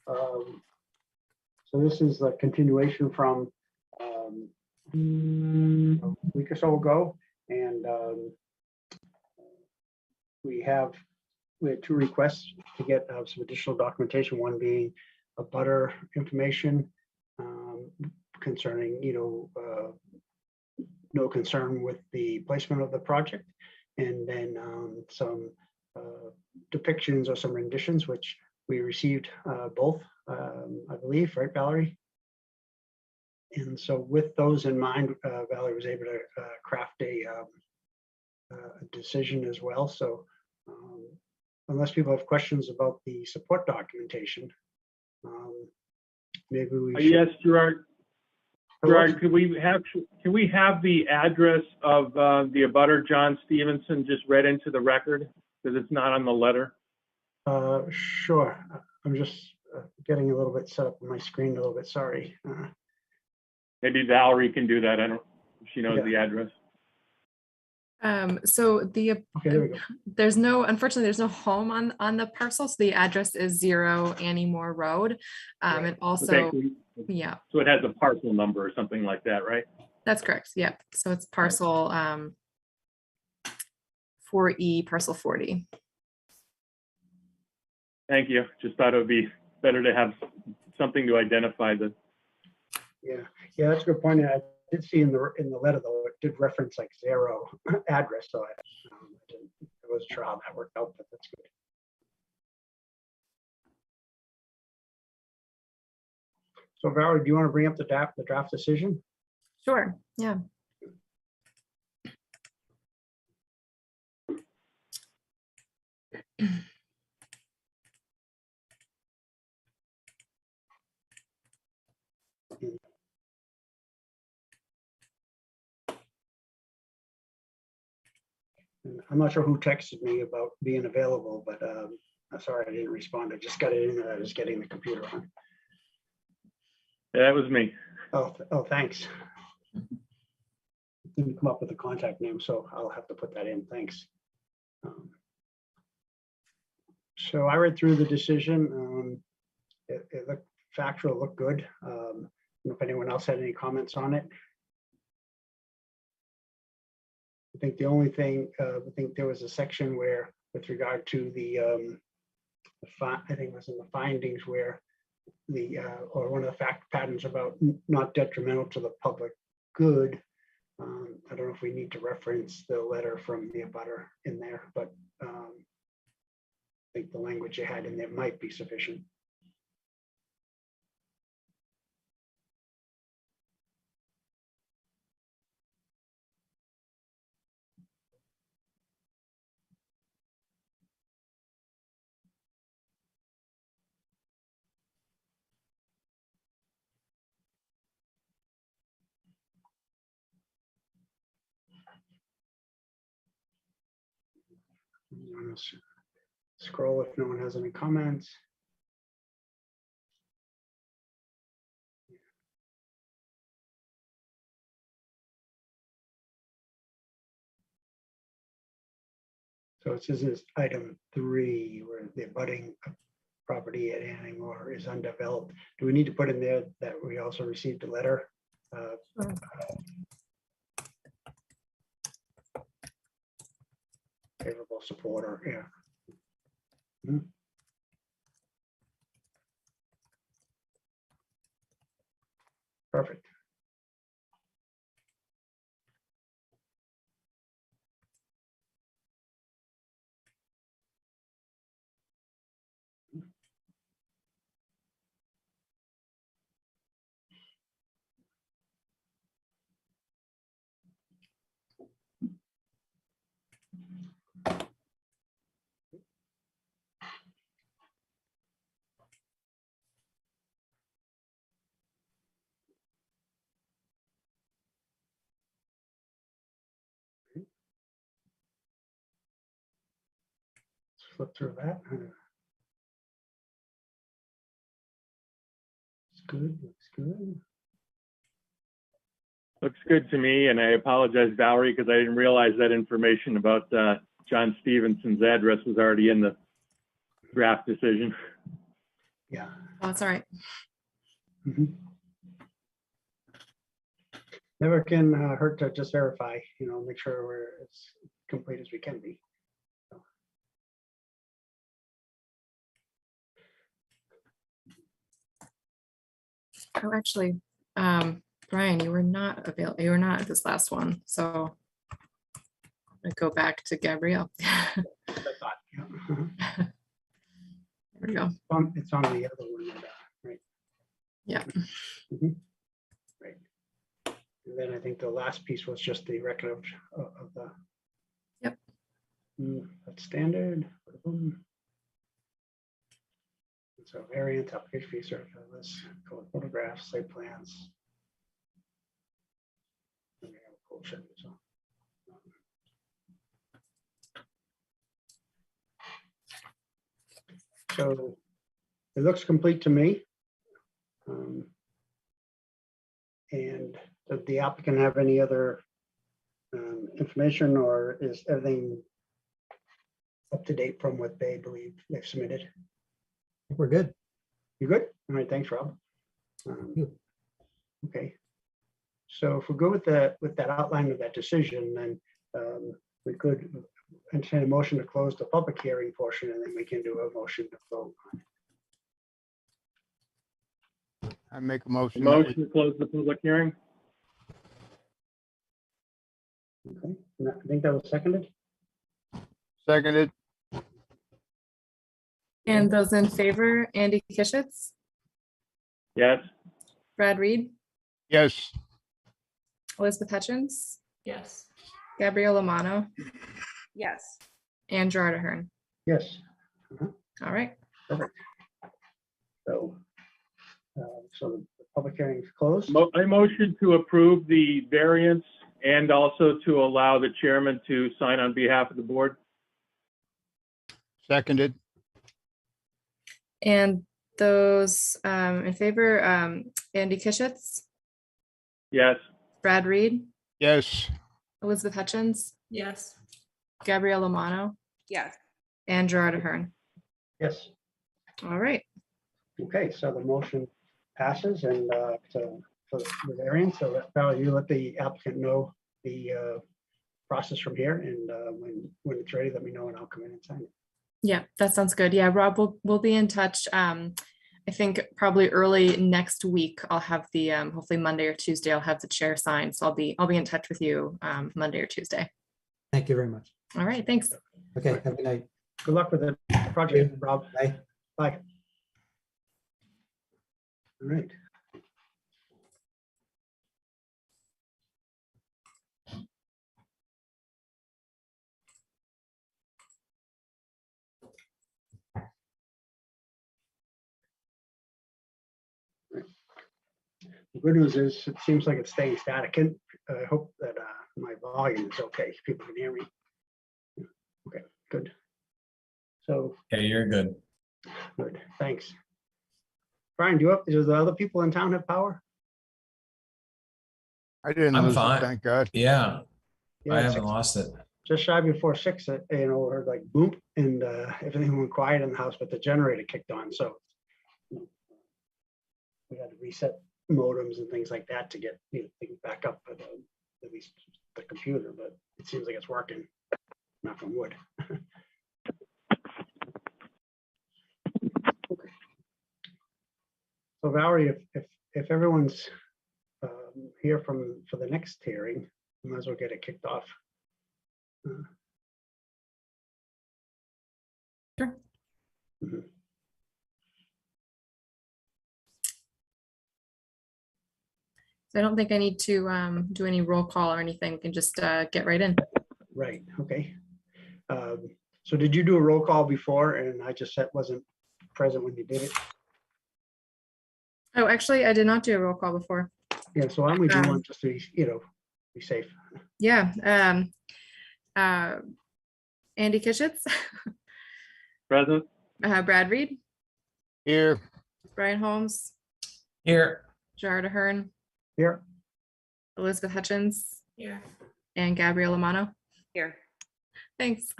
So this is a continuation from a week or so ago, and we had two requests to get some additional documentation. One being a butter information concerning, no concern with the placement of the project, and then some depictions or some renditions, which we received both, I believe, right, Valerie? And so with those in mind, Valerie was able to craft a decision as well. So unless people have questions about the support documentation, maybe we should. Yes, Gerard. Gerard, can we have the address of the abutter, John Stevenson, just read into the record, because it's not on the letter? Sure. I'm just getting a little bit set up on my screen a little bit. Sorry. Maybe Valerie can do that. I don't. She knows the address. So the Okay, there we go. unfortunately, there's no home on the parcel. So the address is 0 Annie Moore Road. And also, Okay. yeah. So it has a parcel number or something like that, right? That's correct. Yeah. So it's parcel 4E, parcel 40. Thank you. Just thought it would be better to have something to identify the. Yeah, that's a good point. I did see in the letter, though, it did reference like 0 address, so I wasn't sure how that worked out, but that's good. So Valerie, do you want to bring up the draft decision? Sure. Yeah. I'm not sure who texted me about being available, but I'm sorry I didn't respond. I just got it in and I was getting the computer on. Yeah, that was me. Oh, thanks. Didn't come up with a contact name, so I'll have to put that in. Thanks. So I read through the decision. It looked factual, looked good. I don't know if anyone else had any comments on it. I think the only thing, I think there was a section where, with regard to the I think it was in the findings where or one of the fact patterns about not detrimental to the public good. I don't know if we need to reference the letter from the abutter in there, but I think the language you had in there might be sufficient. Scroll if no one has any comments. So it says it's item 3 where the abutting property at Annie Moore is undeveloped. Do we need to put in there that we also received a letter? Favorable supporter, yeah. Perfect. Flip through that. It's good, looks good. Looks good to me, and I apologize, Valerie, because I didn't realize that information about John Stevenson's address was already in the draft decision. Yeah. Oh, it's all right. Mhm. Never can hurt to just verify, make sure we're as complete as we can be. Oh, actually, Brian, you were not available. You were not at this last one. So I go back to Gabrielle. I thought, yeah. There we go. It's on the other one, right? Yeah. Mhm. Right. And then I think the last piece was just the record of the. Yep. That's standard. So variant application fee service, color photographs, site plans. And we have a quotient, so. So it looks complete to me. And does the applicant have any other information, or is everything up to date from what they believe they've submitted? We're good. You good? All right, thanks, Rob. Okay. So if we go with that outline of that decision, then we could entertain a motion to close the public hearing portion, and then we can do a motion to vote. I make a motion. that we- Motion to close the public hearing? Okay, and I think that was seconded. Seconded. And those in favor, Andy Kishitz, Yes. Brad Reed, Yes. Elizabeth Hutchins, Yes. Gabrielle Romano, Yes. and Gerard Ahern. Yes. All right. So, so the public hearing is closed. I motion to approve the variance and also to allow the chairman to sign on behalf of the board. Seconded. And those in favor, Andy Kishitz, Yes. Brad Reed, Yes. Elizabeth Hutchins, Yes. Gabrielle Romano, Yes. and Gerard Ahern. Yes. All right. Okay, so the motion passes, and for the variance, so Val, you let the applicant know the process from here, and when it's ready, let me know and I'll come in and sign it. Yeah, that sounds good. Yeah, Rob, we'll be in touch. I think probably early next week, I'll have the hopefully Monday or Tuesday, I'll have the chair signed. So I'll be in touch with you Monday or Tuesday. Thank you very much. All right, thanks. Okay, have a good night. Good luck with the project, Rob. Bye. Bye. All right. The good news is it seems like it's staying static, and I hope that my volume is okay. People can hear me. Okay, good. So, Yeah, you're good. good, thanks. Brian, do the other people in town have power? I didn't I'm lose it, fine. thank God. Yeah, Yeah, I haven't six- lost it. Just shy before 6, heard like boom, and everything went quiet in the house, but the generator kicked on, so we had to reset modems and things like that to get things back up, but at least the computer, but it seems like it's working, knock on wood. Okay. So Valerie, if everyone's here for the next hearing, we might as well get it kicked off. Sure. Mhm. So I don't think I need to do any roll call or anything. We can just get right in. Right, okay. So did you do a roll call before and I just wasn't present when you did it? Oh, actually, I did not do a roll call before. Yeah, so why don't we do one just to be safe? Yeah. Andy Kishitz, Present? Brad Reed, Here. Brian Holmes, Here, Gerard Ahern, Here, Elizabeth Hutchins, Here. and Gabrielle Romano. Here. Thanks.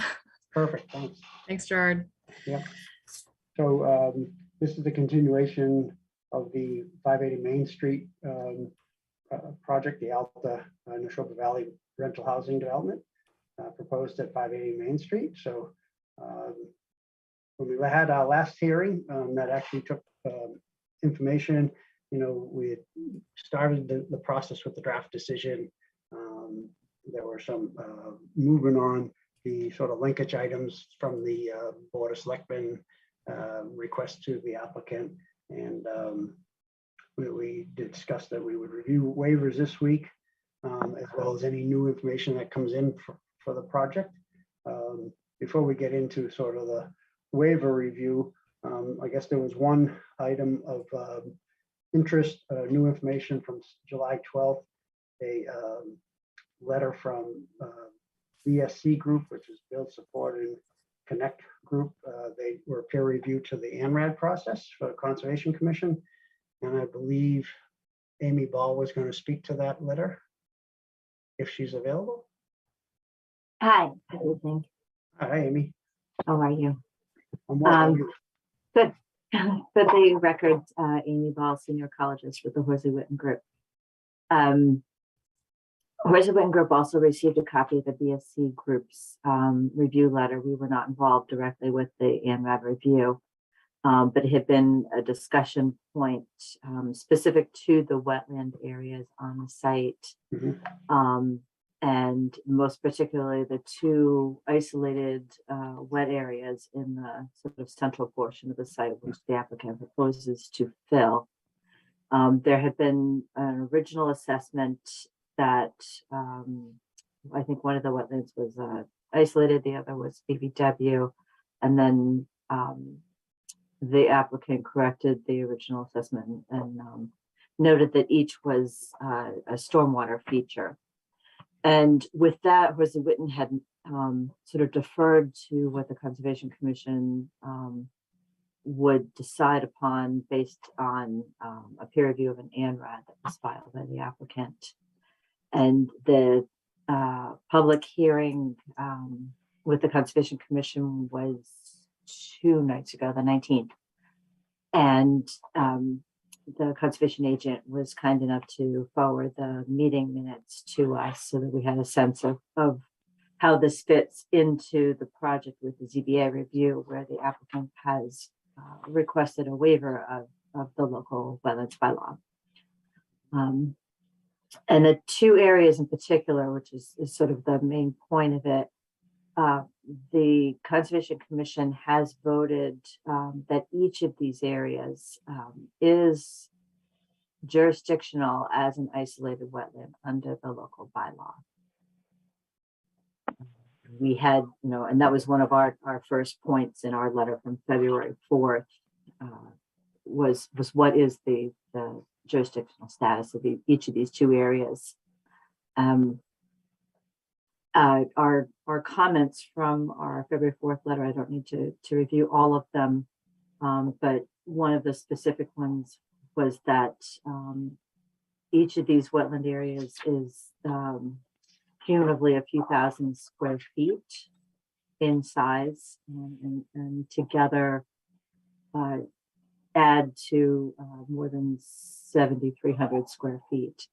perfect, thanks. Thanks, Gerard. So This is the continuation of the 580 Main Street project, the Alta Neshoba Valley Rental Housing Development proposed at 580 Main Street. So when we had our last hearing, that actually took information. We had started the process with the draft decision. There were some movement on the sort of linkage items from the Board of Selectmen request to the applicant. And we discussed that we would review waivers this week, as well as any new information that comes in for the project. Before we get into sort of the waiver review, I guess there was one item of interest, new information from July 12th, a letter from BSC Group, which is Build Support and Connect Group. They were peer reviewed to the ANRAD process for the Conservation Commission. And I believe Amy Ball was going to speak to that letter if she's available. Hi, good evening. Hi, Amy. How are you? I'm welcome. Good. For the record, Amy Ball, senior ecologist with the Horsley Witten Group. Horsley Witten Group also received a copy of the BSC Group's review letter. We were not involved directly with the ANRAD review, but it had been a discussion point specific to the wetland areas on the site. Mhm. And most particularly the two isolated wet areas in the sort of central portion of the site, which the applicant proposes to fill. There had been an original assessment that I think one of the wetlands was isolated, the other was BBW, and then the applicant corrected the original assessment and noted that each was a stormwater feature. And with that, Horsley Witten had sort of deferred to what the Conservation Commission would decide upon based on a peer review of an ANRAD that was filed by the applicant. And the public hearing with the Conservation Commission was 2 nights ago, the 19th. And the conservation agent was kind enough to forward the meeting minutes to us so that we had a sense of how this fits into the project with the ZBA review, where the applicant has requested a waiver of the local wetlands bylaw. And the two areas in particular, which is sort of the main point of it, the Conservation Commission has voted that each of these areas is jurisdictional as an isolated wetland under the local bylaw. We had, and that was one of our first points in our letter from February 4th, was what is the jurisdictional status of each of these two areas. Our comments from our February 4th letter, I don't need to review all of them, but one of the specific ones was that each of these wetland areas is cumulatively a few thousand square feet in size, and together add to more than 7,300 square feet.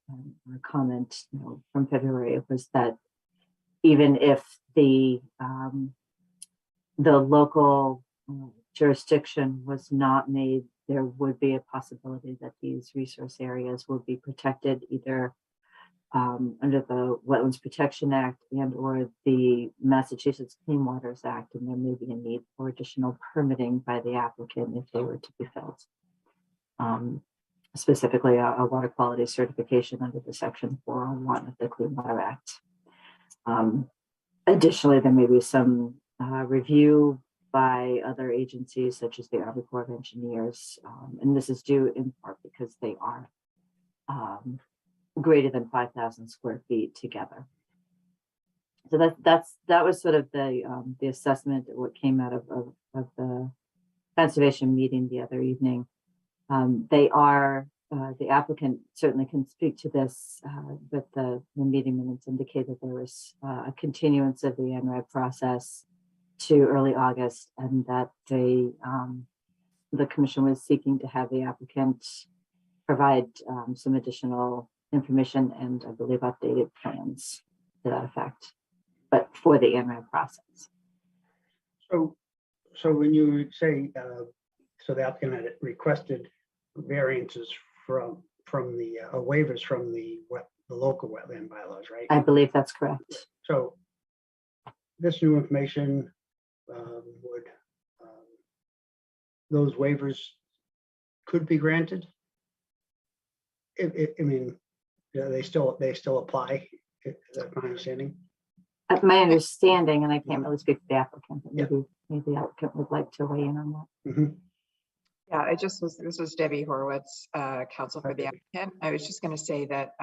Our comment from February was that even if the local jurisdiction was not made, there would be a possibility that these resource areas would be protected either under the Wetlands Protection Act and or the Massachusetts Clean Waters Act, and there may be a need for additional permitting by the applicant if they were to be filled. Specifically a water quality certification under the Section 401 of the Clean Water Act. Additionally, there may be some review by other agencies such as the Army Corps of Engineers, and this is due in part because they are greater than 5,000 square feet together. So that was sort of the assessment of what came out of the conservation meeting the other evening. They are the applicant certainly can speak to this, but the meeting minutes indicate that there was a continuance of the ANRAD process to early August, and that they the commission was seeking to have the applicant provide some additional information and I believe updated plans to that effect, but for the ANRAD process. So when you say, so the applicant had requested variances from the waivers from the local wetland bylaws, right? I believe that's correct. So this new information would, those waivers could be granted? I mean, yeah, they still apply, is that my understanding? My understanding, and I can't really speak for the applicant, but Yeah. maybe the applicant would like to weigh in on that. Mhm. Yeah, this was Debbie Horowitz, counsel for the applicant. I was just going to say that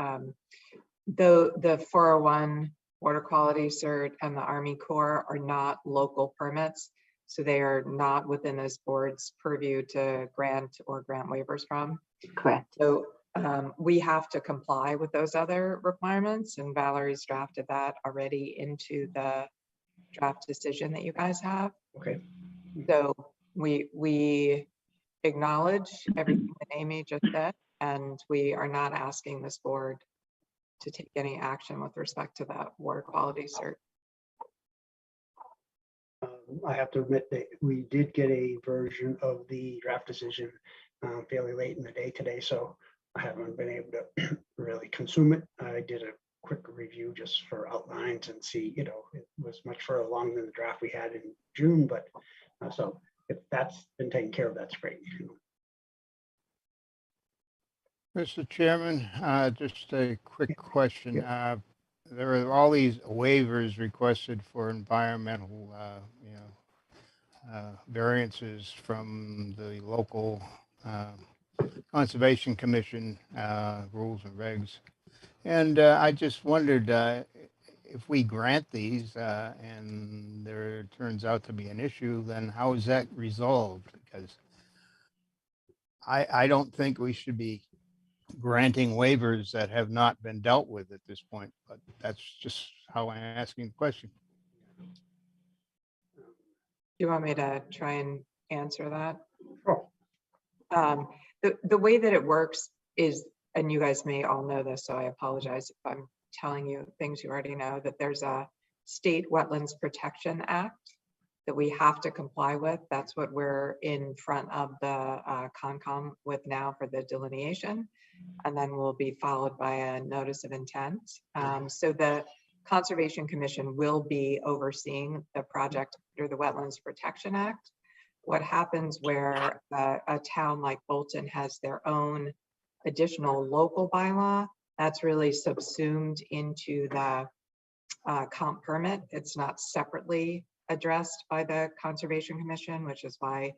though the 401 water quality cert and the Army Corps are not local permits, so they are not within this board's purview to grant waivers from. Correct. So we have to comply with those other requirements, and Valerie's drafted that already into the draft decision that you guys have. Okay. So we acknowledge everything that Amy just said, and we are not asking this board to take any action with respect to that water quality cert. I have to admit that we did get a version of the draft decision fairly late in the day today, so I haven't been able to really consume it. I did a quick review just for outlines and see, it was much further along than the draft we had in June, but so if that's been taken care of, that's great. Mr. Chairman, just a quick question. There are all these waivers requested for environmental, variances from the local Conservation Commission rules and regs. And I just wondered if we grant these and there turns out to be an issue, then how is that resolved? Because I don't think we should be granting waivers that have not been dealt with at this point, but that's just how I'm asking the question. Do you want me to try and answer that? Sure. The way that it works is, and you guys may all know this, so I apologize if I'm telling you things you already know, that there's a State Wetlands Protection Act that we have to comply with. That's what we're in front of the Concom with now for the delineation, and then we'll be followed by a notice of intent. So the Conservation Commission will be overseeing the project under the Wetlands Protection Act. What happens where a town like Bolton has their own additional local bylaw, that's really subsumed into the comp permit. It's not separately addressed by the Conservation Commission, which is why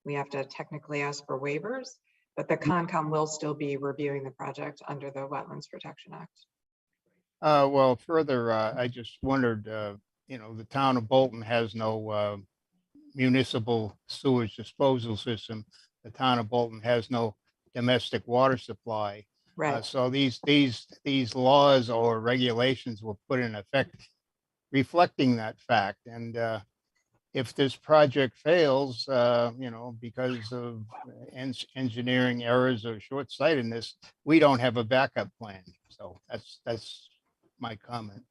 we have to technically ask for waivers, but the Concom will still be reviewing the project under the Wetlands Protection Act. Well, further, I just wondered, the town of Bolton has no municipal sewage disposal system. The town of Bolton has no domestic water supply. Right. So these laws or regulations were put in effect reflecting that fact. And if this project fails, because of engineering errors or short-sightedness, we don't have a backup plan. So that's my comment.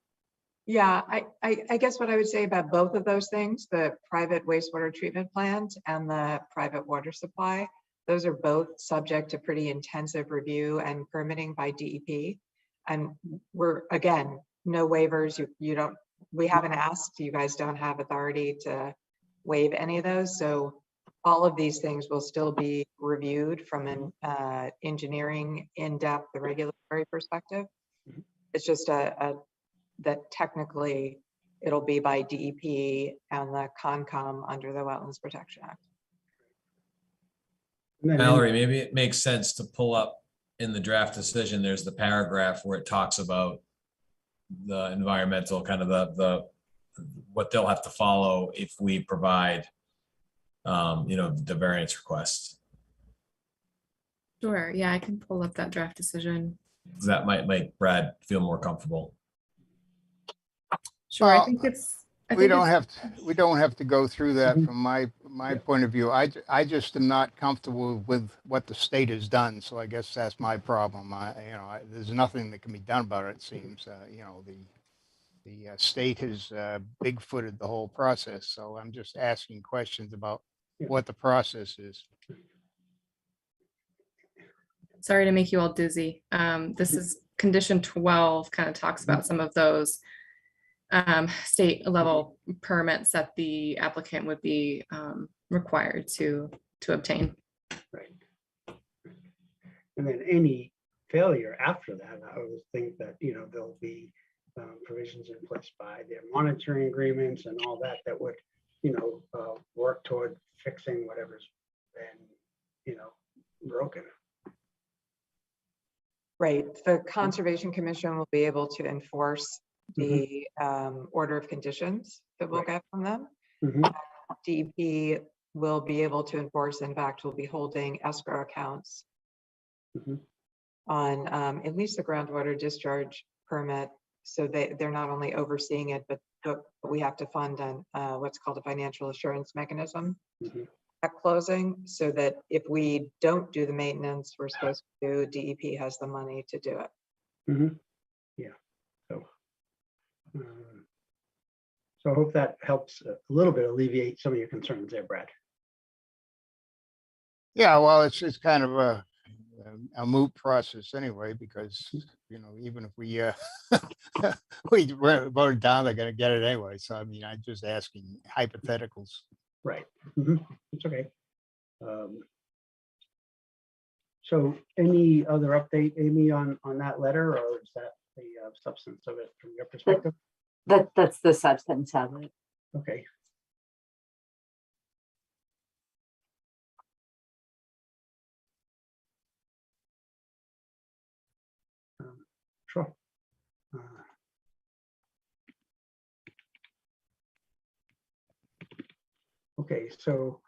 Yeah, I guess what I would say about both of those things, the private wastewater treatment plant and the private water supply, those are both subject to pretty intensive review and permitting by DEP. And we're, again, no waivers. We haven't asked, you guys don't have authority to waive any of those. So all of these things will still be reviewed from an engineering in-depth, the regulatory perspective. It's just that technically it'll be by DEP and the Concom under the Wetlands Protection Act. And then Mallory, maybe it makes sense to pull up in the draft decision, there's the paragraph where it talks about the environmental kind of the what they'll have to follow if we provide, the variance request. Sure. Yeah, I can pull up that draft decision. That might make Brad feel more comfortable. Sure. I Well, think it's. We don't have to go through that from my point of view, I just am not comfortable with what the state has done. So I guess that's my problem. There's nothing that can be done about it, it seems. The state has bigfooted the whole process. So I'm just asking questions about Yeah. what the process is. Sorry to make you all dizzy. This is condition 12, kind of talks about some of those state level permits that the applicant would be required to obtain. Right. And then any failure after that, I would think that, there'll be provisions in place by their monitoring agreements and all that, that would, work toward fixing whatever's been, broken. Right, the Conservation Commission will be able to enforce the order of conditions that we'll Right. get from them. Mhm. DEP will be able to enforce, in fact, will be holding escrow accounts Mhm. on at least the groundwater discharge permit. So they're not only overseeing it, but we have to fund on what's called a financial assurance mechanism Mhm. at closing, so that if we don't do the maintenance we're supposed to do, DEP has the money to do it. Mhm. Yeah, so I hope that helps a little bit alleviate some of your concerns there, Brad. Yeah, well, it's kind of a moot process anyway, because, even if we we vote it down, they're gonna get it anyway. So I mean, I'm just asking hypotheticals. Right. It's okay. So any other update, Amy, on that letter, or is that the substance of it from your perspective? That's the substance of it. Okay. Sure. Okay, so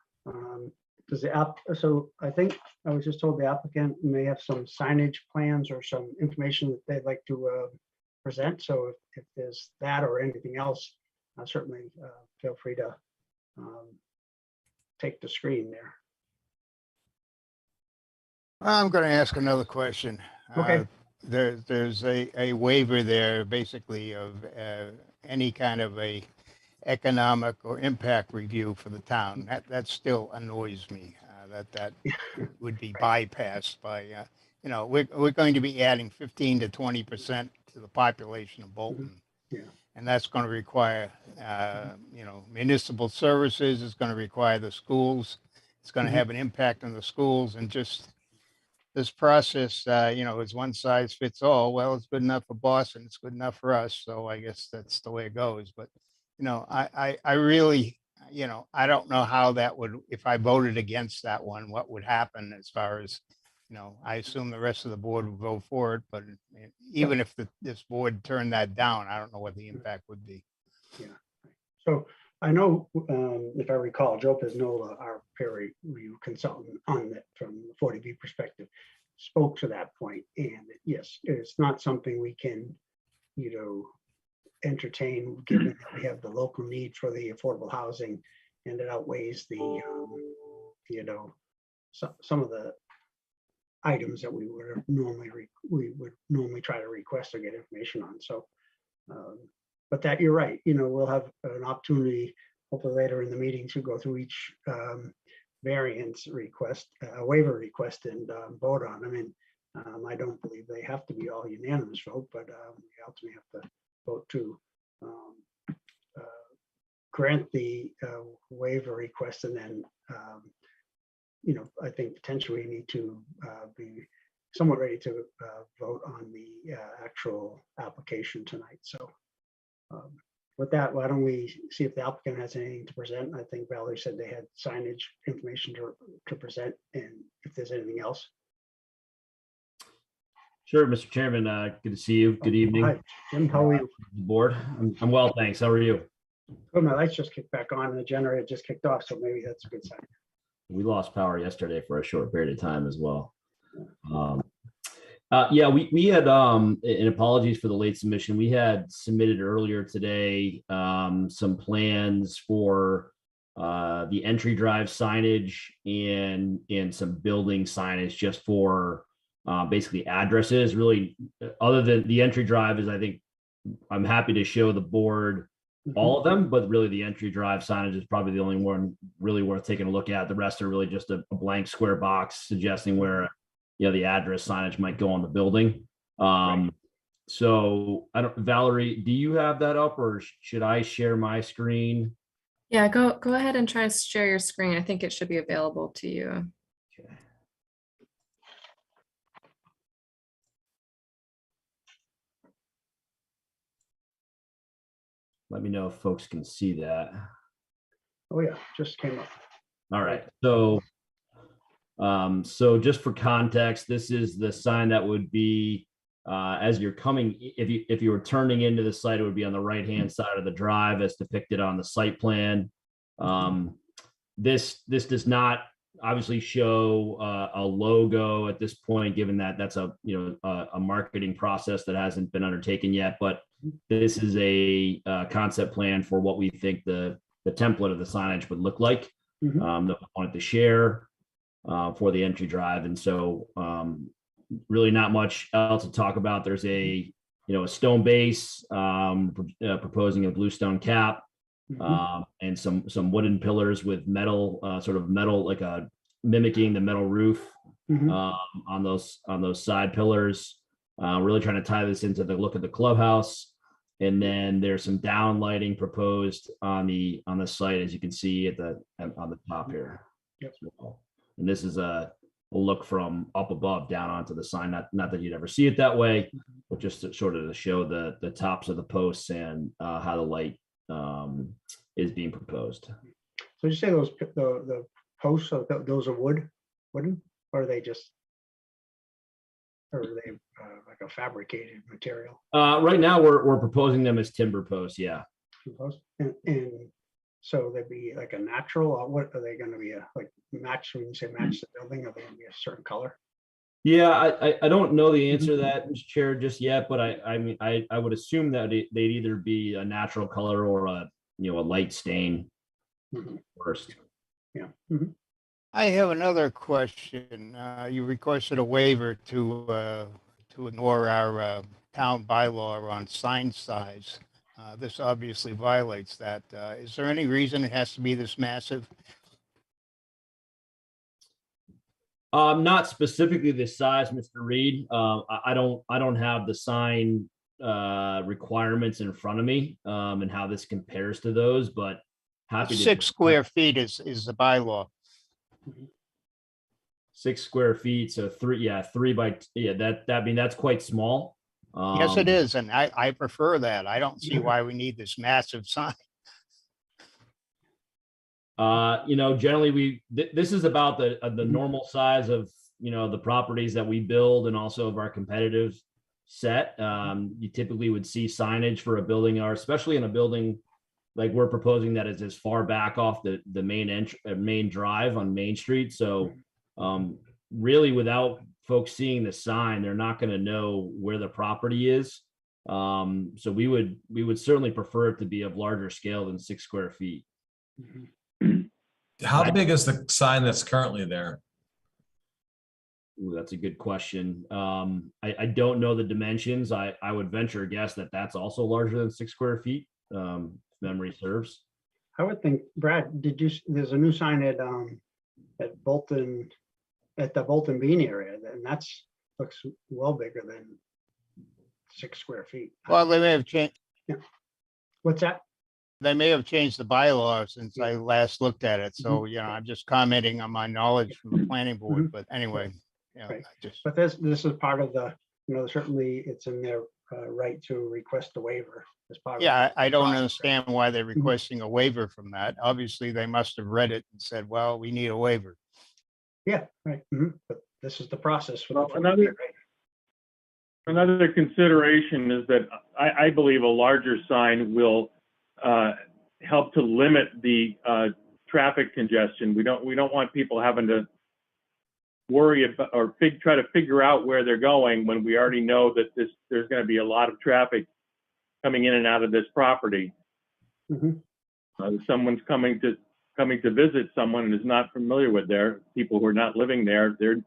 so I think I was just told the applicant may have some signage plans or some information that they'd like to present. So if there's that or anything else, certainly feel free to take the screen there. I'm going to ask another question. Okay. There's a waiver there, basically, of any kind of a economic or impact review for the town. That still annoys me. That would be bypassed by, we're going to be adding 15 to 20% to the population of Bolton. Yeah. And that's going to require, municipal services. It's going to require the schools. It's going to have an impact on the schools, and just this process, is one size fits all. Well, it's good enough for Boston. It's good enough for us. So I guess that's the way it goes. But, I really, I don't know how that would, if I voted against that one, what would happen as far as, I assume the rest of the board would vote for it, but even if this board turned that down, I don't know what the impact would be. Yeah. So I know, if I recall, Joe Pisnola, our peer review consultant on that from the 40B perspective, spoke to that point. And yes, it's not something we can, entertain, given that we have the local need for the affordable housing, and it outweighs the, some of the items that we would normally try to request or get information on. So, but that you're right, we'll have an opportunity hopefully later in the meeting to go through each variance request, waiver request, and vote on them. And I don't believe they have to be all unanimous vote, but we ultimately have to vote to grant the waiver request, and then I think potentially we need to be somewhat ready to vote on the actual application tonight. So with that, why don't we see if the applicant has anything to present? I think Valerie said they had signage information to present, and if there's anything else. Sure, Mr. Chairman, good to see you. Good evening. Hi, Jim, how are you? Board. I'm well, thanks. How are you? Oh, my lights just kicked back on and the generator just kicked off, so maybe that's a good sign. We lost power yesterday for a short period of time as well. Yeah, we had, and apologies for the late submission. We had submitted earlier today some plans for the entry drive signage and some building signage just for basically addresses. Really, other than the entry drive is, I think I'm happy to show the board all of them, but really the entry drive signage is probably the only one really worth taking a look at. The rest are really just a blank square box suggesting where, you know, the address signage might go on the building. So I don't, Valerie, do you have that up, or should I share my screen? Yeah, go ahead and try to share your screen. I think it should be available to you. Okay. Let me know if folks can see that. Oh, yeah, just came up. All right, so so just for context, this is the sign that would be as you're coming, if you were turning into the site, it would be on the right-hand side of the drive as depicted on the site plan. This does not obviously show a logo at this point, given that that's a marketing process that hasn't been undertaken yet. But this is a concept plan for what we think the template of the signage would look like that we wanted to share for the entry drive. And so really not much else to talk about. There's a stone base, proposing a bluestone cap, and some wooden pillars with metal, sort of metal, like mimicking the metal roof on those side pillars. Really trying to tie this into the look of the clubhouse. And then there's some down lighting proposed on the site, as you can see on the top here. Yep. And this is a look from up above down onto the sign. Not that you'd ever see it that way, but just to sort of to show the tops of the posts and how the light is being proposed. So you say those the posts, those are wooden, or are they just, or are they like a fabricated material? Right now, we're proposing them as timber posts. Yeah. And so they'd be like a natural, or what are they going to be? Like match, when you say match the building, are they going to be a certain color? Yeah, I don't know the answer to that, Mr. Chair, just yet, but I mean I would assume that they'd either be a natural color or a light stain first. Yeah. I have another question. You requested a waiver to ignore our town bylaw on sign size. This obviously violates that. Is there any reason it has to be this massive? Not specifically the size, Mr. Reed. I don't have the sign requirements in front of me and how this compares to those, but happy to. 6 square feet is the bylaw. 6 square feet, so 3 by that's quite small. Yes, it is, and I prefer that. I don't see why we need this massive sign. Generally this is about the normal size of the properties that we build and also of our competitive set. You typically would see signage for a building, or especially in a building like we're proposing that is as far back off the main drive on Main Street. So really, without folks seeing the sign, they're not going to know where the property is. So we would certainly prefer it to be of larger scale than 6 square feet. How big is the sign that's currently there? Ooh, that's a good question. I don't know the dimensions. I would venture a guess that that's also larger than 6 square feet, if memory serves. I would think, Brad, there's a new sign at Bolton, at the Bolton Bean area, and that's looks well bigger than 6 square feet. Well, they may have changed. Yeah. What's that? They may have changed the bylaw since I last looked at it. So, I'm just commenting on my knowledge from the planning board. But anyway, Right. But this is part of the, certainly it's in their right to request a waiver as part of. Yeah, I don't understand why they're requesting a waiver from that. Obviously, they must have read it and said, well, we need a waiver. Yeah, right. But this is the process. Well, another consideration is that I believe a larger sign will help to limit the traffic congestion. We don't want people having to worry about or try to figure out where they're going when we already know that there's going to be a lot of traffic coming in and out of this property. Someone's coming to coming to visit someone and is not familiar with their people who are not living there, they're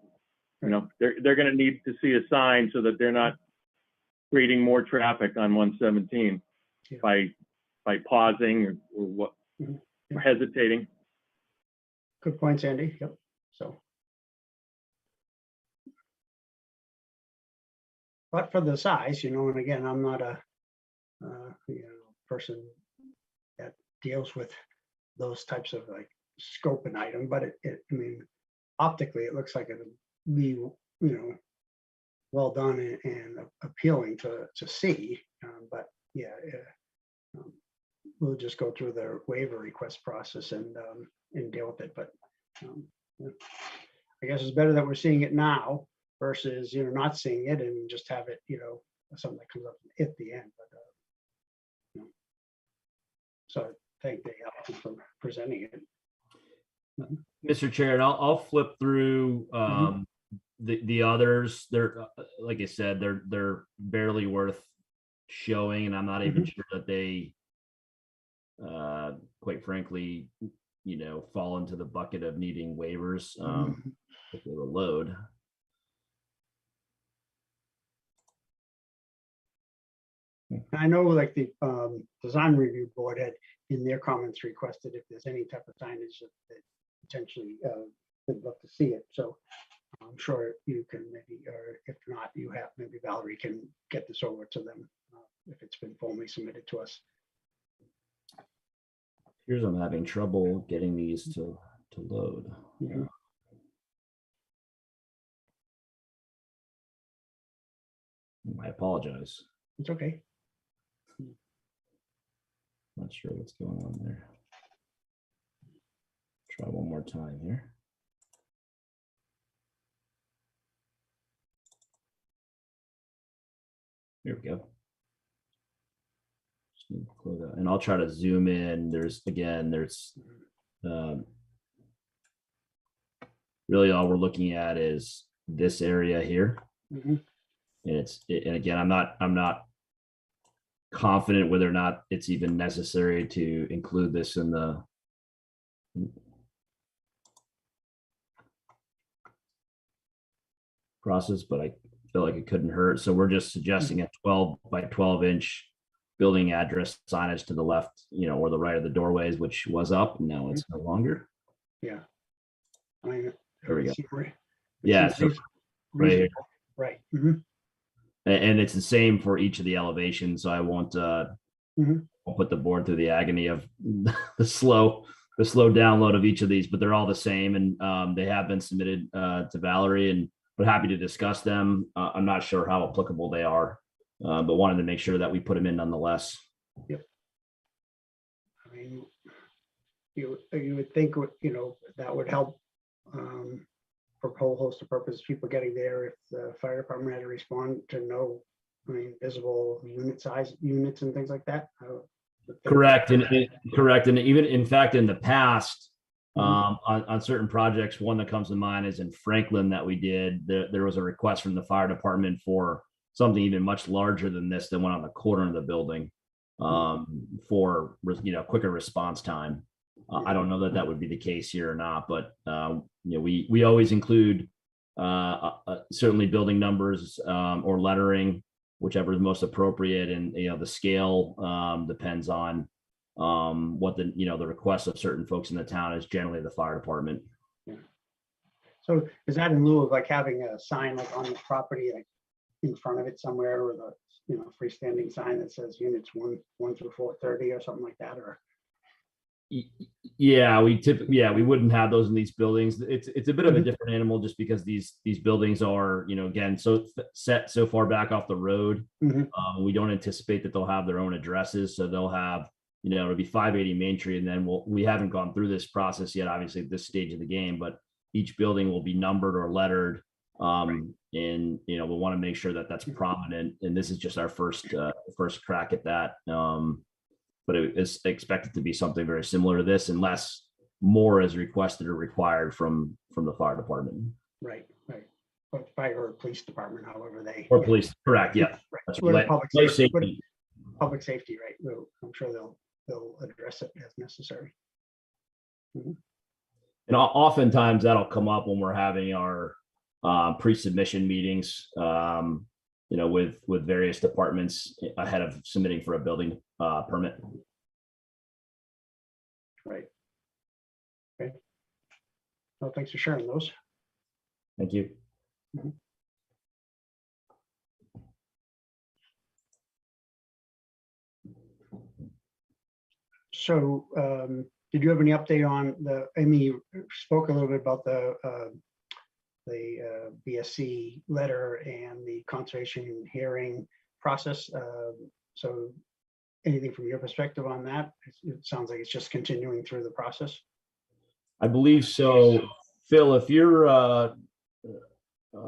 going to need to see a sign so that they're not creating more traffic on 117 Yeah. by pausing or what, Mhm. or hesitating. Good points, Andy. Yep. So. But for the size, and again, I'm not a, person that deals with those types of like scope and item, but I mean, optically, it looks like it'll be, well done and appealing to see. But yeah, we'll just go through the waiver request process and deal with it. But yeah. I guess it's better that we're seeing it now versus, not seeing it and just have it, something that comes up at the end. But so I thank the applicant for presenting it. Mr. Chair, and I'll flip through the others. They're like I said, they're barely worth showing, and I'm not even sure that they, quite frankly, fall into the bucket of needing waivers. If they will load. I know like the design review board had in their comments requested if there's any type of signage that potentially they'd love to see it. So I'm sure you can maybe, or if not, maybe Valerie can get this over to them if it's been formally submitted to us. Here's I'm having trouble getting these to load. I apologize. It's okay. Not sure what's going on there. Try one more time here. Here we go. Just need to close out. And I'll try to zoom in. There's really all we're looking at is this area here. And and again, I'm not confident whether or not it's even necessary to include this in the process, but I feel like it couldn't hurt. So we're just suggesting a 12 by 12 inch building address signage to the left, or the right of the doorways, which was up, and now it's no longer. Yeah. I mean, There we go. it Yeah, seems so right here. Right. And it's the same for each of the elevations, so I won't I'll put the board through the agony of the slow download of each of these, but they're all the same, and they have been submitted to Valerie, and we're happy to discuss them. I'm not sure how applicable they are, but wanted to make sure that we put them in nonetheless. Yep. I mean, you would think, that would help for a whole host of purposes, people getting there if the fire department had to respond to no, visible units and things like that. Correct. And even in fact, in the past, on certain projects, one that comes to mind is in Franklin that we did. There was a request from the fire department for something even much larger than this that went on the corner of the building for quicker response time. I don't know that would be the case here or not, but we always include certainly building numbers or lettering, whichever is most appropriate, and the scale depends on what the request of certain folks in the town is, generally the fire department. Yeah. So is that in lieu of like having a sign like on the property, like in front of it somewhere, or the freestanding sign that says units 1 through 430 or something like that, or? Yeah, we wouldn't have those in these buildings. It's a bit of a different animal just because these buildings are, again, so set so far back off the road. We don't anticipate that they'll have their own addresses, so they'll have, it'll be 580 Main Street, and then we haven't gone through this process yet, obviously at this stage of the game, but each building will be numbered or lettered. And we want to make sure that that's prominent, and this is just our first crack at that. But it is expected to be something very similar to this, unless more is requested or required from the fire department. Right. Or fire or police department, however they. Or police, correct, yeah. Right. That's Or right. public Life safety, safety. public safety, right? I'm sure they'll address it as necessary. Mhm. And oftentimes that'll come up when we're having our pre-submission meetings, with various departments ahead of submitting for a building permit. Right. Okay. Well, thanks for sharing those. Thank you. So did you have any update on Amy spoke a little bit about the BSC letter and the conservation hearing process. So anything from your perspective on that? It sounds like it's just continuing through the process. I believe so. Phil, if you're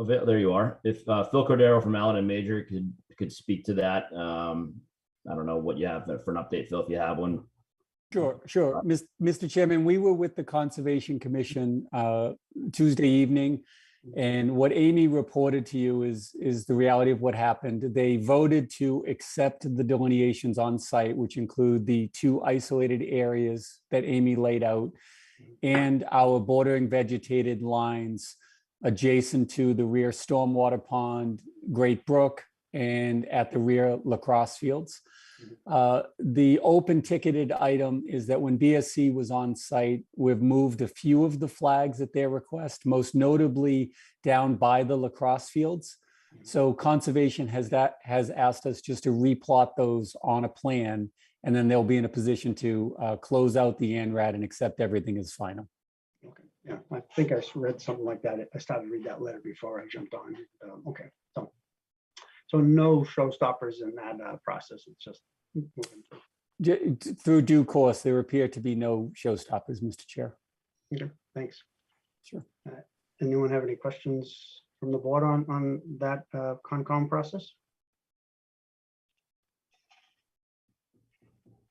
there you are. If Phil Cordero from Allen and Major could speak to that. I don't know what you have for an update, Phil, if you have one. Sure. Mr. Chairman, we were with the Conservation Commission Tuesday evening, and what Amy reported to you is the reality of what happened. They voted to accept the delineations on site, which include the 2 isolated areas that Amy laid out, and our bordering vegetated lines adjacent to the rear stormwater pond, Great Brook, and at the rear lacrosse fields. The open ticketed item is that when BSC was on site, we've moved a few of the flags at their request, most notably down by the lacrosse fields. So conservation has asked us just to replot those on a plan, and then they'll be in a position to close out the ANRAD and accept everything as final. Okay. Yeah, I think I read something like that. I started to read that letter before I jumped on. Okay. So no showstoppers in that process. It's just moving Through due course, there appear to be no showstoppers, Mr. Chair. Okay, thanks. Sure. Anyone have any questions from the board on that Concom process?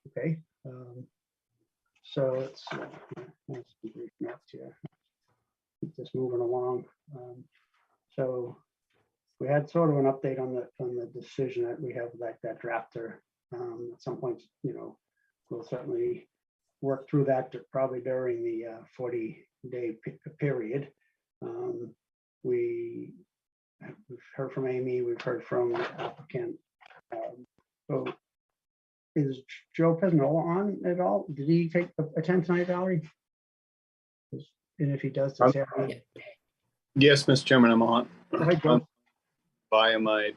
Okay. So let's be brief next here. Keep this moving along. So we had sort of an update on the decision that we have, like that drafter. At some point, we'll certainly work through that probably during the 40-day period. We've heard from Amy, we've heard from the applicant. So is Joe Pesnola on at all? Did he attend tonight, Valerie? And if he does, does he have any? Yes, Mr. Chairman, I'm on. Hi, Joe. Via my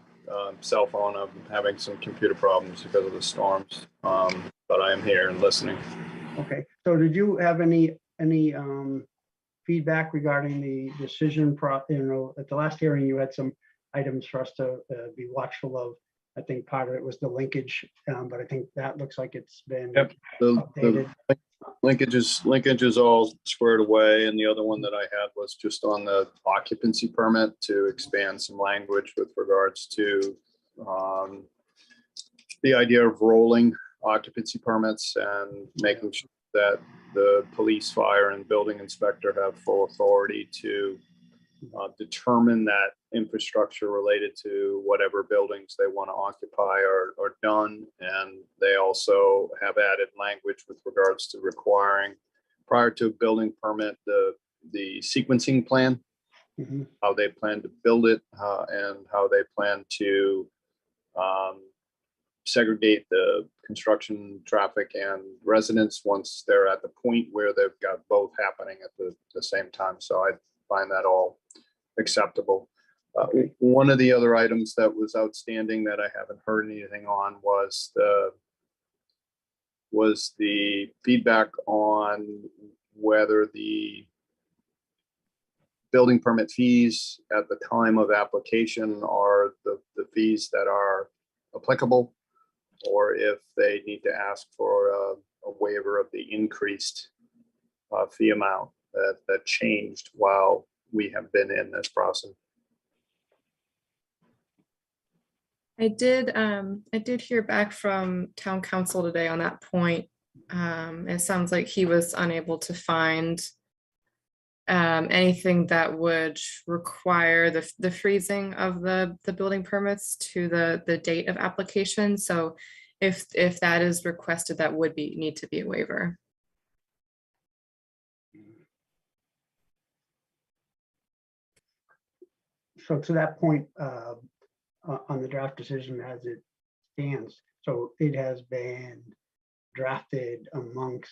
cell phone. I'm having some computer problems because of the storms, but I am here and listening. Okay, so did you have any feedback regarding the decision at the last hearing, you had some items for us to be watchful of. I think part of it was the linkage, but I think that looks like it's been updated. The linkage is all squared away, and the other one that I had was just on the occupancy permit to expand some language with regards to the idea of rolling occupancy permits and making sure that the police, fire, and building inspector have full authority to determine that infrastructure related to whatever buildings they want to occupy are done. And they also have added language with regards to requiring, prior to a building permit, the sequencing plan, how they plan to build it, and how they plan to segregate the construction traffic and residents once they're at the point where they've got both happening at the same time. So I find that all acceptable. One of the other items that was outstanding that I haven't heard anything on was the feedback on whether the building permit fees at the time of application are the fees that are applicable, or if they need to ask for a waiver of the increased fee amount that changed while we have been in this process. I did hear back from town council today on that point. It sounds like he was unable to find anything that would require the freezing of the building permits to the date of application. So if that is requested, that would need to be a waiver. so to that point, on the draft decision as it stands, so it has been drafted amongst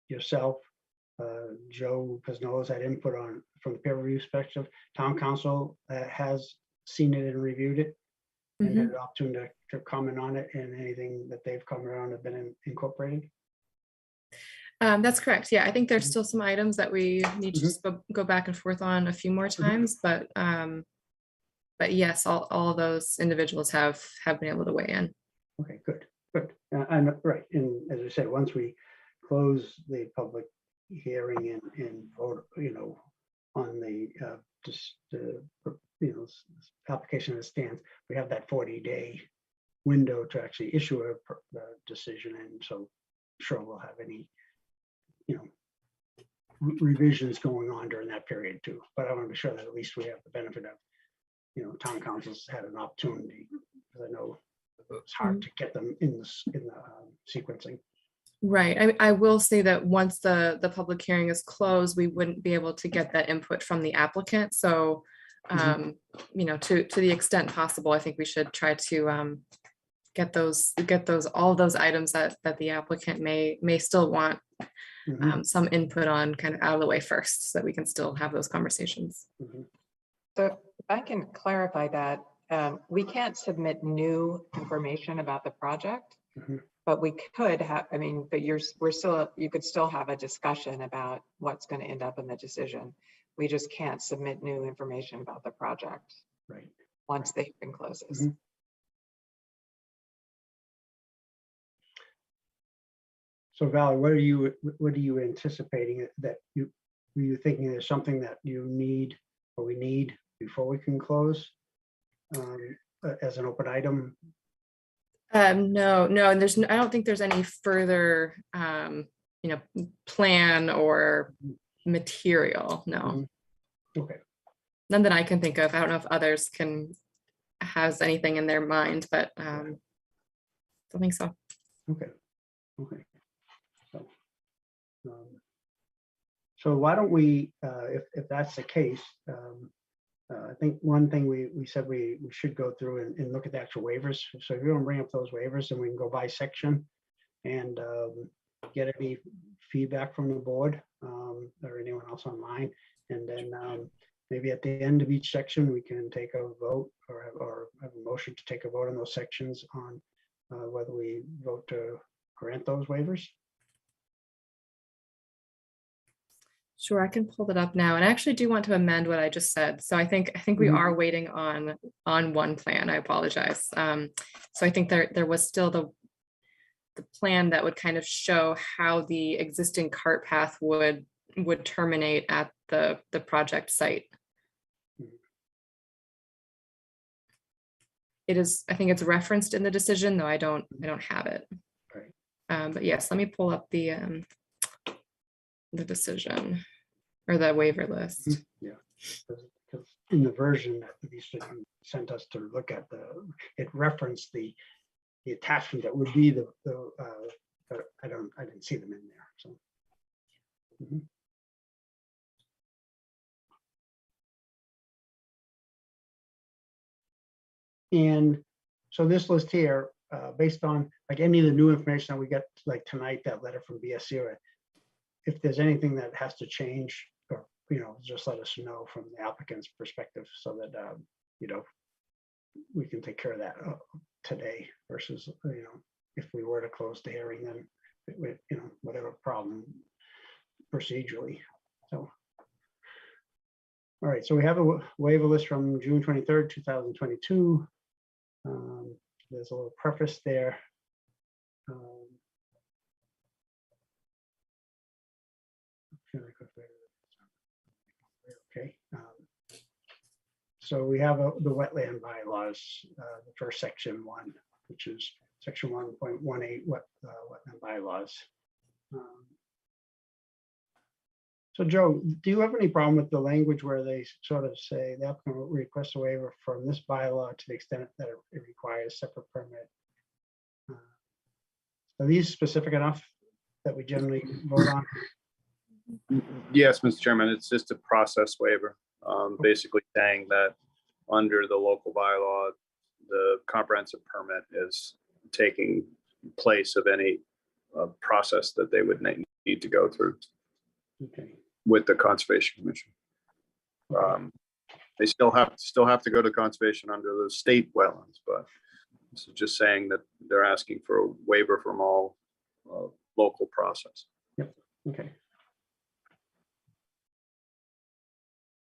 yourself, Joe Pisno's had input on from the peer review perspective. Town council has seen it and reviewed it and had an opportunity to comment on it, and anything that they've commented on have been incorporated. That's correct. Yeah, I think there's still some items that we need to just go back and forth on a few more times, but yes, all of those individuals have been able to weigh in. Okay, good. And right, and as I said, once we close the public hearing and vote, on the just application as it stands, we have that 40-day window to actually issue a decision, and so sure we'll have any revisions going on during that period too. But I want to be sure that at least we have the benefit of town councils had an opportunity, because I know it's hard to get them in the sequencing. Right. I will say that once the public hearing is closed, we wouldn't be able to get that input from the applicant. So, to the extent possible, I think we should try to get all of those items that the applicant may still want some input on kind of out of the way first, so that we can still have those conversations. So if I can clarify that, we can't submit new information about the project, but we could have, but you could still have a discussion about what's going to end up in the decision. We just can't submit new information about the project once the hearing closes. So Valerie, what are you anticipating that were you thinking there's something that you need or we need before we can close as an open item? No, and I don't think there's any further, plan or material. No. Okay. None that I can think of. I don't know if others has anything in their mind, but don't think so. Okay. So why don't we, if that's the case, I think one thing we said we should go through and look at the actual waivers. So if you want to bring up those waivers, and we can go by section and get any feedback from the board or anyone else online. And then maybe at the end of each section, we can take a vote or have a motion to take a vote on those sections on whether we vote to grant those waivers. Sure, I can pull that up now. And I actually do want to amend what I just said. So I think we are waiting on one plan. I apologize. So I think there was still the plan that would kind of show how the existing cart path would terminate at the project site. It is, I think it's referenced in the decision, though I don't have it. Right. But yes, let me pull up the decision or the waiver list. Yeah, because in the version that Lisa sent us to look at, it referenced the attachment that would be but I didn't see them in there. So. And so this list here, based on like any of the new information that we get like tonight, that letter from BSC, if there's anything that has to change, or just let us know from the applicant's perspective, so that we can take care of that today versus if we were to close the hearing, then whatever problem procedurally. So all right, so we have a waiver list from June 23rd, 2022. There's a little preface there. Okay. So we have the wetland bylaws, the first section 1, which is section 1.18 wetland bylaws. So Joe, do you have any problem with the language where they sort of say the applicant will request a waiver from this bylaw to the extent that it requires separate permit? Are these specific enough that we generally vote on? Yes, Mr. Chairman, it's just a process waiver. basically saying that under the local bylaw, the comprehensive permit is taking place of any process that they would need to go through Okay. with the Conservation Commission. They still have to go to conservation under the state wetlands, but this is just saying that they're asking for a waiver from all local process. Okay.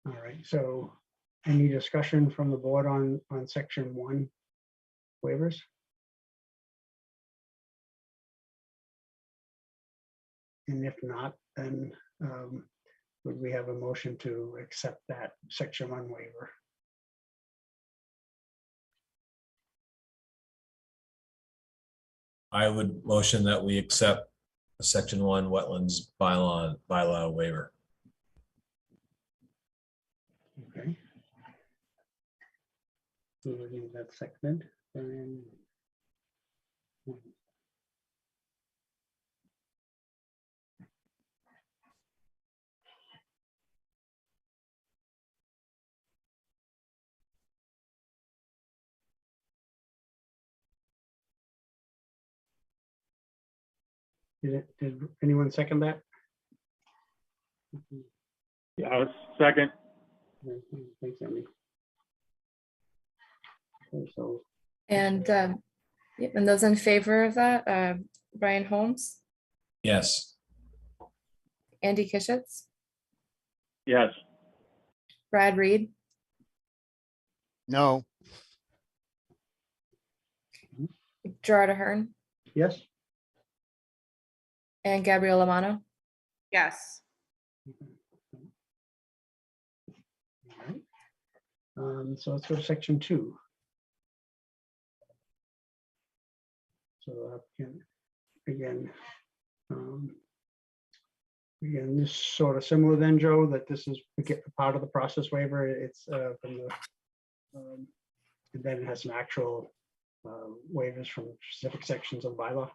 All right, so any discussion from the board on section 1 waivers? And if not, then would we have a motion to accept that section 1 waiver? I would motion that we accept the section 1 wetlands bylaw waiver. Okay. So we're getting that seconded. And did anyone second that? Yeah, second. Thanks, Emily. Okay, so And yep, and those in favor of that, Brian Holmes, Yes. Andy Kishitz, Yes. Brad Reed, No, Gerard Ahern, yes. and Gabrielle Lamano. Yes. All right. So let's go to section 2. So again, this is sort of similar then, Joe, that this is part of the process waiver. It's from the, and then it has some actual waivers from specific sections of bylaw.